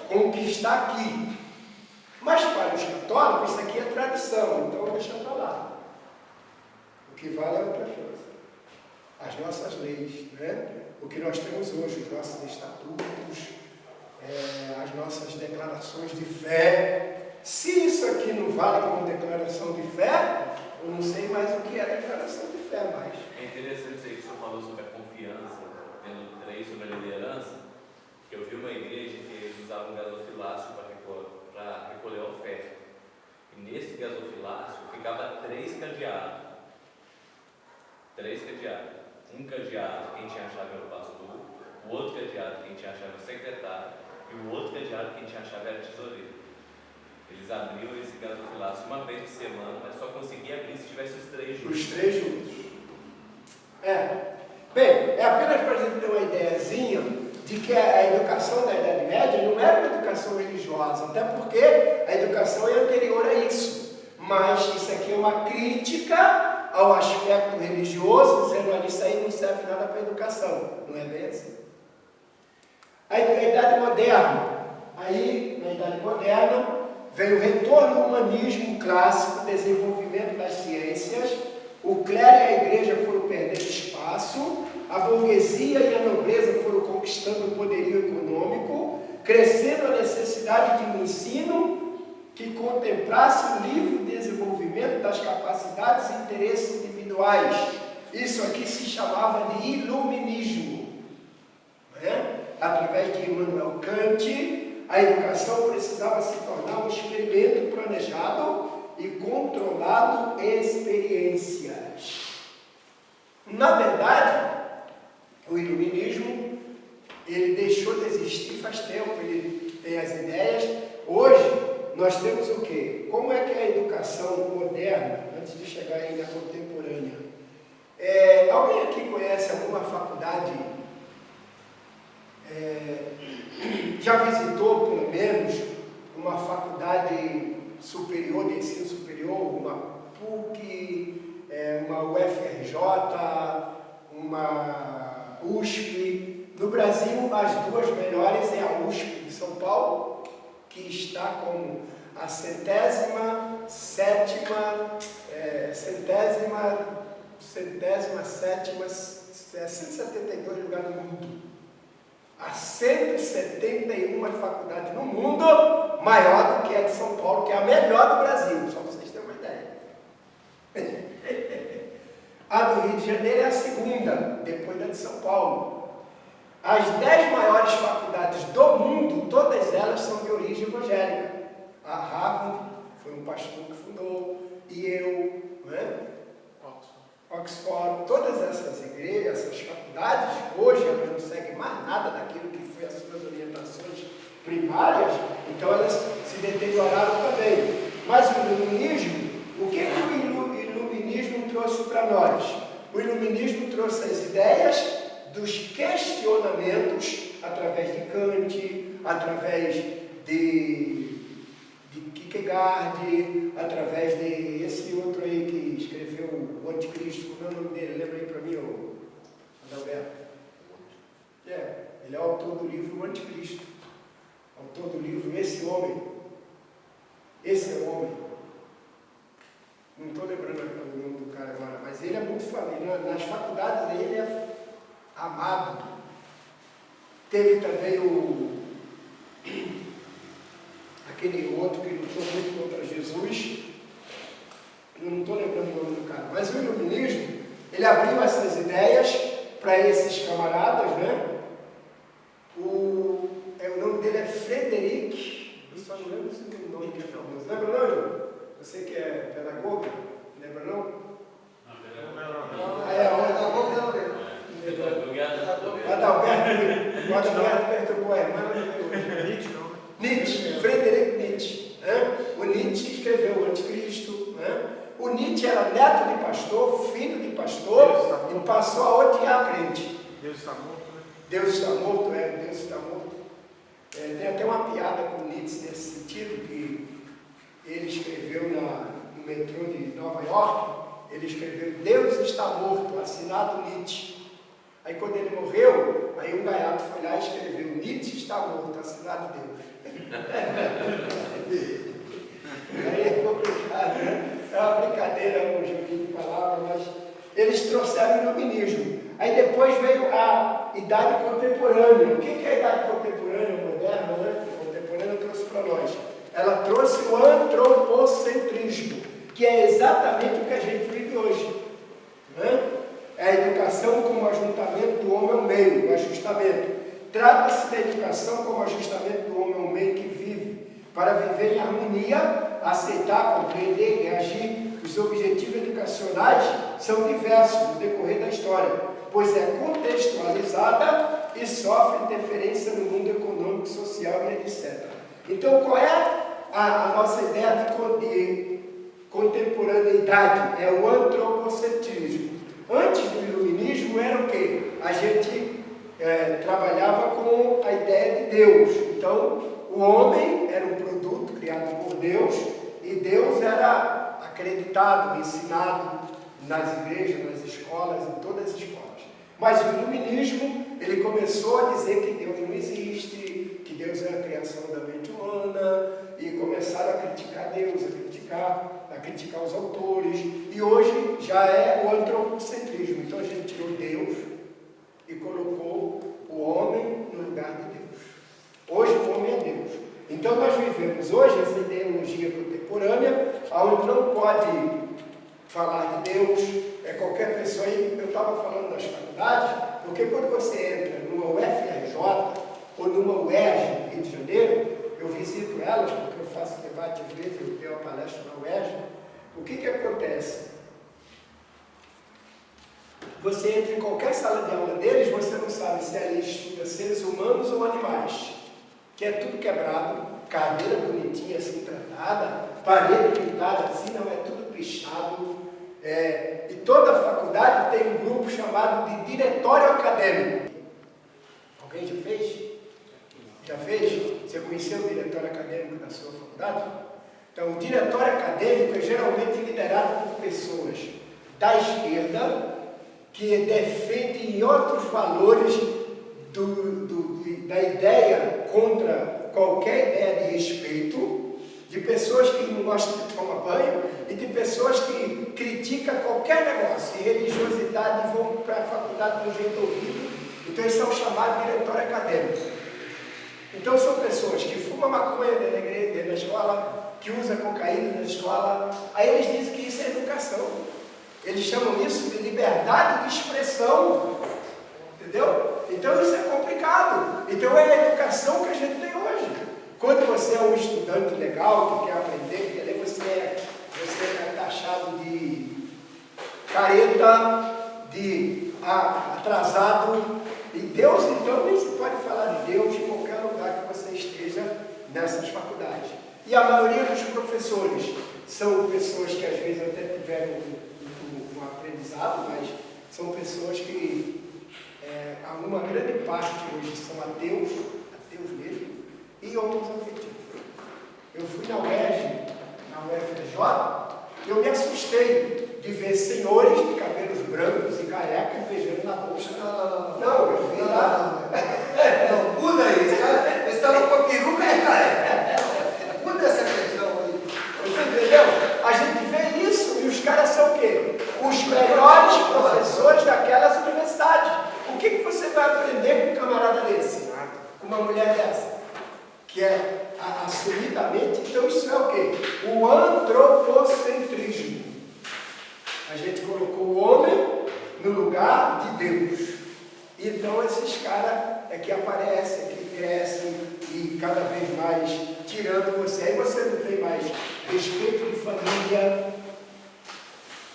com o que está aqui. Mas para os católicos, isso aqui é tradição, então deixa para lá. O que vale é outra coisa. As nossas leis, né? O que nós temos hoje, os nossos estatutos, as nossas declarações de fé. Se isso aqui não vale como declaração de fé, eu não sei mais o que é declaração de fé mais. É interessante isso aí que o senhor falou sobre a confiança, tendo 3 sobre a liderança, que eu vi uma igreja que eles usavam gasofilácio para recolher a oferta. E nesse gasofilácio ficava 3 cadeados. 3 cadeados. Um cadeado quem tinha a chave era o pastor, o outro cadeado quem tinha a chave era o secretário e o outro cadeado quem tinha a chave era o tesoureiro. Eles abriam esse gasofilácio uma vez por semana, mas só conseguia abrir se tivesse os 3 juntos. Os 3 juntos. Bem, é apenas para a gente ter uma ideiazinha de que a educação da Idade Média não era uma educação religiosa, até porque a educação é anterior a isso. Mas isso aqui é uma crítica ao aspecto religioso, dizendo que isso aí não serve nada para a educação. Não é bem assim. A Idade Moderna. Aí, na Idade Moderna, veio o retorno ao humanismo clássico, o desenvolvimento das ciências, o clero e a igreja foram perdendo espaço, a burguesia e a nobreza foram conquistando o poderio econômico, crescendo a necessidade de um ensino que contemplasse o livre desenvolvimento das capacidades e interesses individuais. Isso aqui se chamava de iluminismo. Né? Através de Immanuel Kant, a educação precisava se tornar um experimento planejado e controlado em experiências. Na verdade, o iluminismo, ele deixou de existir faz tempo, ele tem as ideias. Hoje, nós temos o quê? Como é que é a educação moderna, antes de chegar aí na contemporânea? Alguém aqui conhece alguma faculdade, já visitou pelo menos uma faculdade superior, de ensino superior, uma PUC, uma UFRJ, uma USP? No Brasil, as 2 melhores é a USP de São Paulo, que está como a 107ª é 172 lugar no mundo. Há 171 faculdades no mundo, maior do que a de São Paulo, que é a melhor do Brasil, só para vocês terem uma ideia. A do Rio de Janeiro é a 2ª, depois da de São Paulo. As 10 maiores faculdades do mundo, todas elas são de origem evangélica. A Harvard foi um pastor que fundou, Yale, né? Oxford, todas essas igrejas, essas faculdades, hoje elas não seguem mais nada daquilo que foi as suas orientações primárias, então elas se deterioraram também. Mas o iluminismo, o que o iluminismo trouxe para nós? O iluminismo trouxe as ideias dos questionamentos através de Kant, através de Kierkegaard, através de esse outro aí que escreveu o Anticristo, como é o nome dele? Lembra aí para mim, o Adalberto? Ele é o autor do livro O Anticristo, autor do livro Esse Homem. Esse é o homem. Não estou lembrando o nome do cara agora, mas ele é muito famoso. Nas faculdades ele é amado. Teve também aquele outro que lutou muito contra Jesus. Eu não estou lembrando o nome do cara. Mas o iluminismo, ele abriu essas ideias para esses camaradas, né? O nome dele é Frederic. Eu só não lembro se tem o nome que é famoso. Lembra não, João? Você que é pedagoga, lembra não? O Adalberto perturbou a irmã. Nietzsche, Frederic Nietzsche. O Nietzsche escreveu o Anticristo. O Nietzsche era neto de pastor, filho de pastor, e passou a odiar crente. Deus está morto, né? Deus está morto, Deus está morto. Tem até uma piada com Nietzsche nesse sentido, que ele escreveu no metrô de Nova York, ele escreveu Deus está morto, assinado Nietzsche. Aí quando ele morreu, aí um gaiato foi lá e escreveu Nietzsche está morto, assinado Deus. Aí é complicado, né? É uma brincadeira, um joguinho de palavras, mas eles trouxeram o iluminismo. Aí depois veio a idade contemporânea. O que é a idade contemporânea moderna, né? A contemporânea trouxe para nós. Ela trouxe o antropocentrismo, que é exatamente o que a gente vive hoje. Né? É a educação como ajuntamento do homem ao meio, o ajustamento. Trata-se da educação como ajustamento do homem ao meio que vive, para viver em harmonia, aceitar, compreender e reagir. Os objetivos educacionais são diversos no decorrer da história, pois é contextualizada e sofre interferência no mundo econômico, social e etc. Então, qual é a nossa ideia de contemporaneidade? É o antropocentrismo. Antes do iluminismo era o quê? A gente trabalhava com a ideia de Deus. Então, o homem era um produto criado por Deus e Deus era acreditado, ensinado nas igrejas, nas escolas, em todas as escolas. Mas o iluminismo, ele começou a dizer que Deus não existe, que Deus é a criação da mente humana, e começaram a criticar Deus, a criticar os autores, e hoje já é o antropocentrismo. Então a gente tirou Deus e colocou o homem no lugar de Deus. Hoje o homem é Deus. Então nós vivemos hoje essa ideologia contemporânea, onde não pode falar de Deus, qualquer pessoa aí. Eu estava falando das faculdades, porque quando você entra numa UFRJ ou numa UERJ no Rio de Janeiro, eu visito elas, porque eu faço debate às vezes, eu tenho uma palestra na UERJ. O que acontece? Você entra em qualquer sala de aula deles, você não sabe se ali estuda seres humanos ou animais, que é tudo quebrado, cadeira bonitinha assim tratada, parede pintada assim, não é tudo pichado. E toda a faculdade tem um grupo chamado de diretório acadêmico. Alguém já fez? Já fez? Você conheceu o diretório acadêmico da sua faculdade? Então, o diretório acadêmico é geralmente liderado por pessoas da esquerda que defendem outros valores da ideia contra qualquer ideia de respeito, de pessoas que não gostam de tomar banho e de pessoas que criticam qualquer negócio. E religiosidade vão para a faculdade de um jeito horrível. Então, eles são chamados de diretório acadêmico. Então, são pessoas que fumam maconha dentro da igreja, dentro da escola, que usam cocaína na escola. Aí eles dizem que isso é educação. Eles chamam isso de liberdade de expressão. Entendeu? Então, isso é complicado. Então, é a educação que a gente tem hoje. Quando você é um estudante legal, que quer aprender, que ler, você é taxado de careta, de atrasado. E Deus, então, nem se pode falar de Deus em qualquer lugar que você esteja nessas faculdades. E a maioria dos professores são pessoas que às vezes até tiveram um aprendizado, mas são pessoas que, uma grande parte hoje são ateus mesmo, e outros afetivos. fui na UFRJ, eu me assustei de ver senhores de cabelos brancos e carecas beijando na bolsa. Não, eu vi lá. Não, muda isso, cara. Eles estavam com a peruca e careca. Muda essa questão aí. Você entendeu? A gente vê isso e os caras são o quê? Os melhores professores daquelas universidades. O que você vai aprender com um camarada desse? Com uma mulher dessa? Que é assumidamente, então isso é o quê? O antropocentrismo. A gente colocou o homem no lugar de Deus. Então esses caras é que aparecem, é que crescem e cada vez mais tirando você. Aí você não tem mais respeito de família,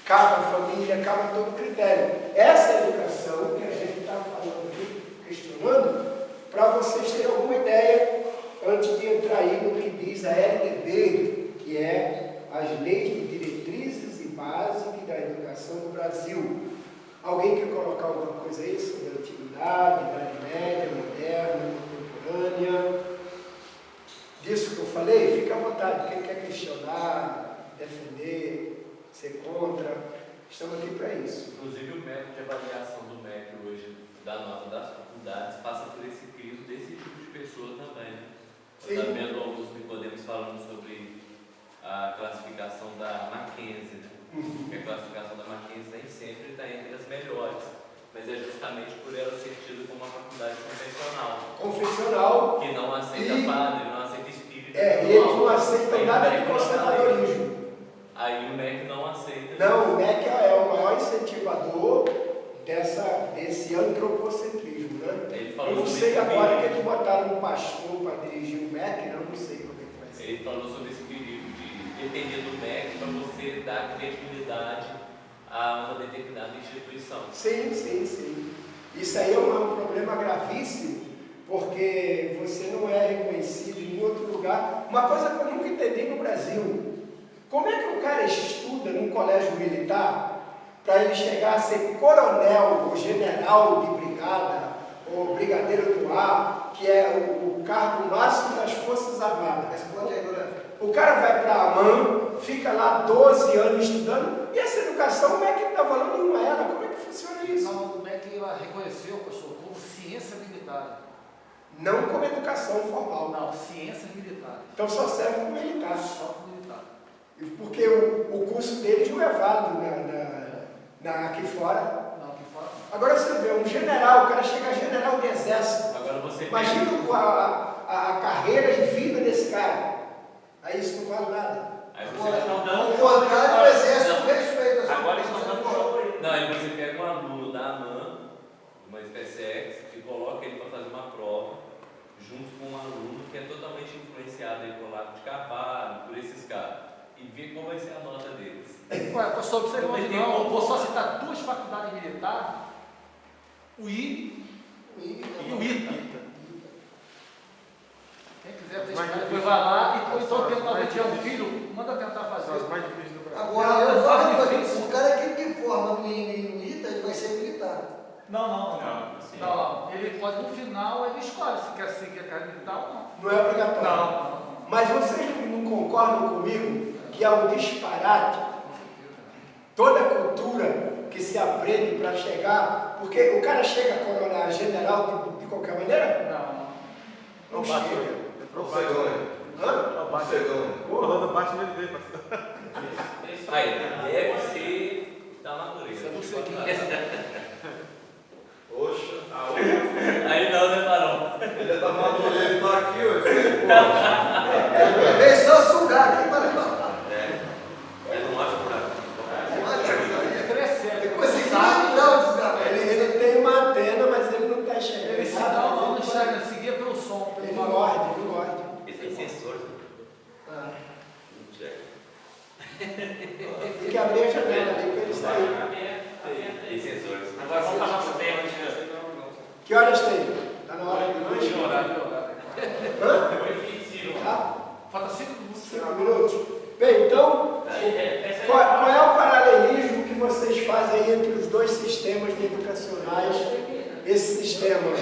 acaba a família, acaba todo critério. Essa educação que a gente está falando aqui, questionando, para vocês terem alguma ideia, antes de entrar aí no que diz a LDB, que é as Leis de Diretrizes e Básicas da Educação do Brasil. Alguém quer colocar alguma coisa aí sobre a antiguidade, Idade Média, moderna, contemporânea? Disso que eu falei, fica à vontade. Quem quer questionar, defender, ser contra, estamos aqui para isso. Inclusive o método de avaliação do MEC hoje, da nota das faculdades, passa por esse crivo desse tipo de pessoa também. Eu estava vendo alguns Nicodemos falando sobre a classificação da Mackenzie, né? Porque a classificação da Mackenzie nem sempre está entre as melhores, mas é justamente por ela ser tida como uma faculdade convencional. Que não aceita padre, não aceita espírito. E eles não aceitam nada de conservadorismo. Aí o MEC não aceita. Não, o MEC é o maior incentivador desse antropocentrismo, né? Eu não sei agora que eles botaram um pastor para dirigir o MEC, não sei como é que vai ser. Ele falou sobre esse perigo de depender do MEC para você dar credibilidade a uma determinada instituição. Sim. Isso aí é um problema gravíssimo, porque você não é reconhecido em outro lugar. Uma coisa que eu nunca entendi no Brasil, como é que o cara estuda num colégio militar para ele chegar a ser coronel ou general de brigada ou brigadeiro do ar, que é o cargo máximo das Forças Armadas? Responde aí, Durante. O cara vai para a AMAN, fica lá 12 anos estudando, e essa educação, como é que ele está falando, não era? Como é que funciona isso? Não, o MEC reconheceu, professor, como ciência militar. Não como educação formal. Não, ciências militares. Então só serve como militar. Só como militar. Porque o curso deles não é válido aqui fora. Não, aqui fora. Agora você vê, um general, o cara chega a general de exército. Agora você Imagina a carreira e vida desse cara. Aí isso não vale nada. Aí você estão dando. Ao contrário, o exército respeita. Agora estão dando show aí. Não, aí você pega um aluno da AMAN, uma SpaceX, e coloca ele para fazer uma prova, junto com um aluno que é totalmente influenciado aí por Olavo de Carvalho, por esses caras, e vê qual vai ser a nota deles. Ué, professor, você não, eu vou só citar duas faculdades militares, o I e o ITA. Quem quiser pesquisar, depois vai lá e então tentar tirar um filho, manda tentar fazer. São as mais difíceis do Brasil. Agora, eu falo uma coisa, o cara que forma no INE e no ITA, ele vai ser militar. Não. Ele pode, no final, ele escolhe se quer seguir a carreira militar ou não. Não é obrigatório. Não. Mas vocês não concordam comigo que é um disparate toda a cultura que se aprende para chegar, porque o cara chega a coronar general de qualquer maneira? Não chega. Você ganha. Hã? Você ganha. Falando baixo dele, pastor. Aí, deve ser da natureza. Oxa. Aí não, né, Barão? Ele é da natureza, ele tá aqui, ó. Ele só sugar aqui para levar. Ele não acha por Depois ele não desgraça. Ele tem uma antena, mas ele não está enxergando. Ele se dá uma não enxerga, seguia pelo som. Ele morde. Ele tem sensor. Ah. Não chega. Tem que abrir a janela ali para ele sair. Tem sensores. Agora vamos passar para o tema, tia. Que horas tem? Está na hora de lanche? Hã? Tá? Falta 5 minutos. 5 minutos. Bem, então, qual é o paralelismo que vocês fazem aí entre os dois sistemas educacionais? Esse sistema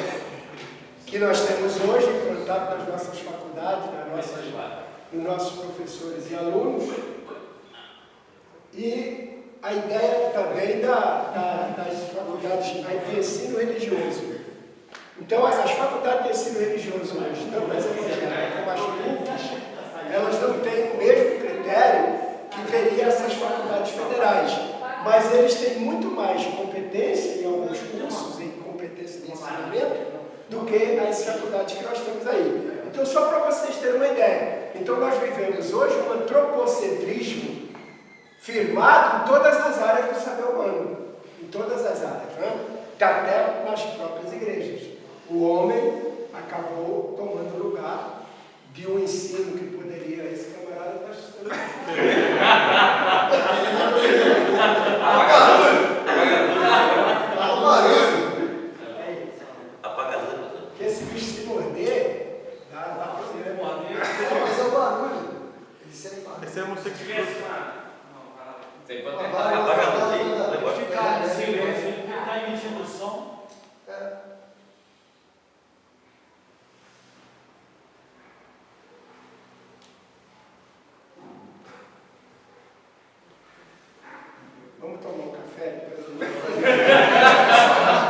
que nós temos hoje, implantado nas nossas faculdades, nas nossas nos nossos professores e alunos. E a ideia também das faculdades de ensino religioso. Então, as faculdades de ensino religioso hoje, tanto as evangélicas como as públicas, elas não têm o mesmo critério que teria essas faculdades federais. Mas eles têm muito mais competência em alguns cursos, em competência de ensinamento, do que as faculdades que nós temos aí. Então, só para vocês terem uma ideia. Então, nós vivemos hoje um antropocentrismo firmado em todas as áreas do saber humano. Em todas as áreas, né? Até nas próprias igrejas. O homem acabou tomando lugar de um ensino que poderia, esse camarada está estudando. Apaga a luz. Que esse bicho se morder, dá para fazer. Mas é o barulho. Isso é barulho. Esse é homossexual. Você pode Apaga a luz. Ficar em silêncio, ele está emitindo som.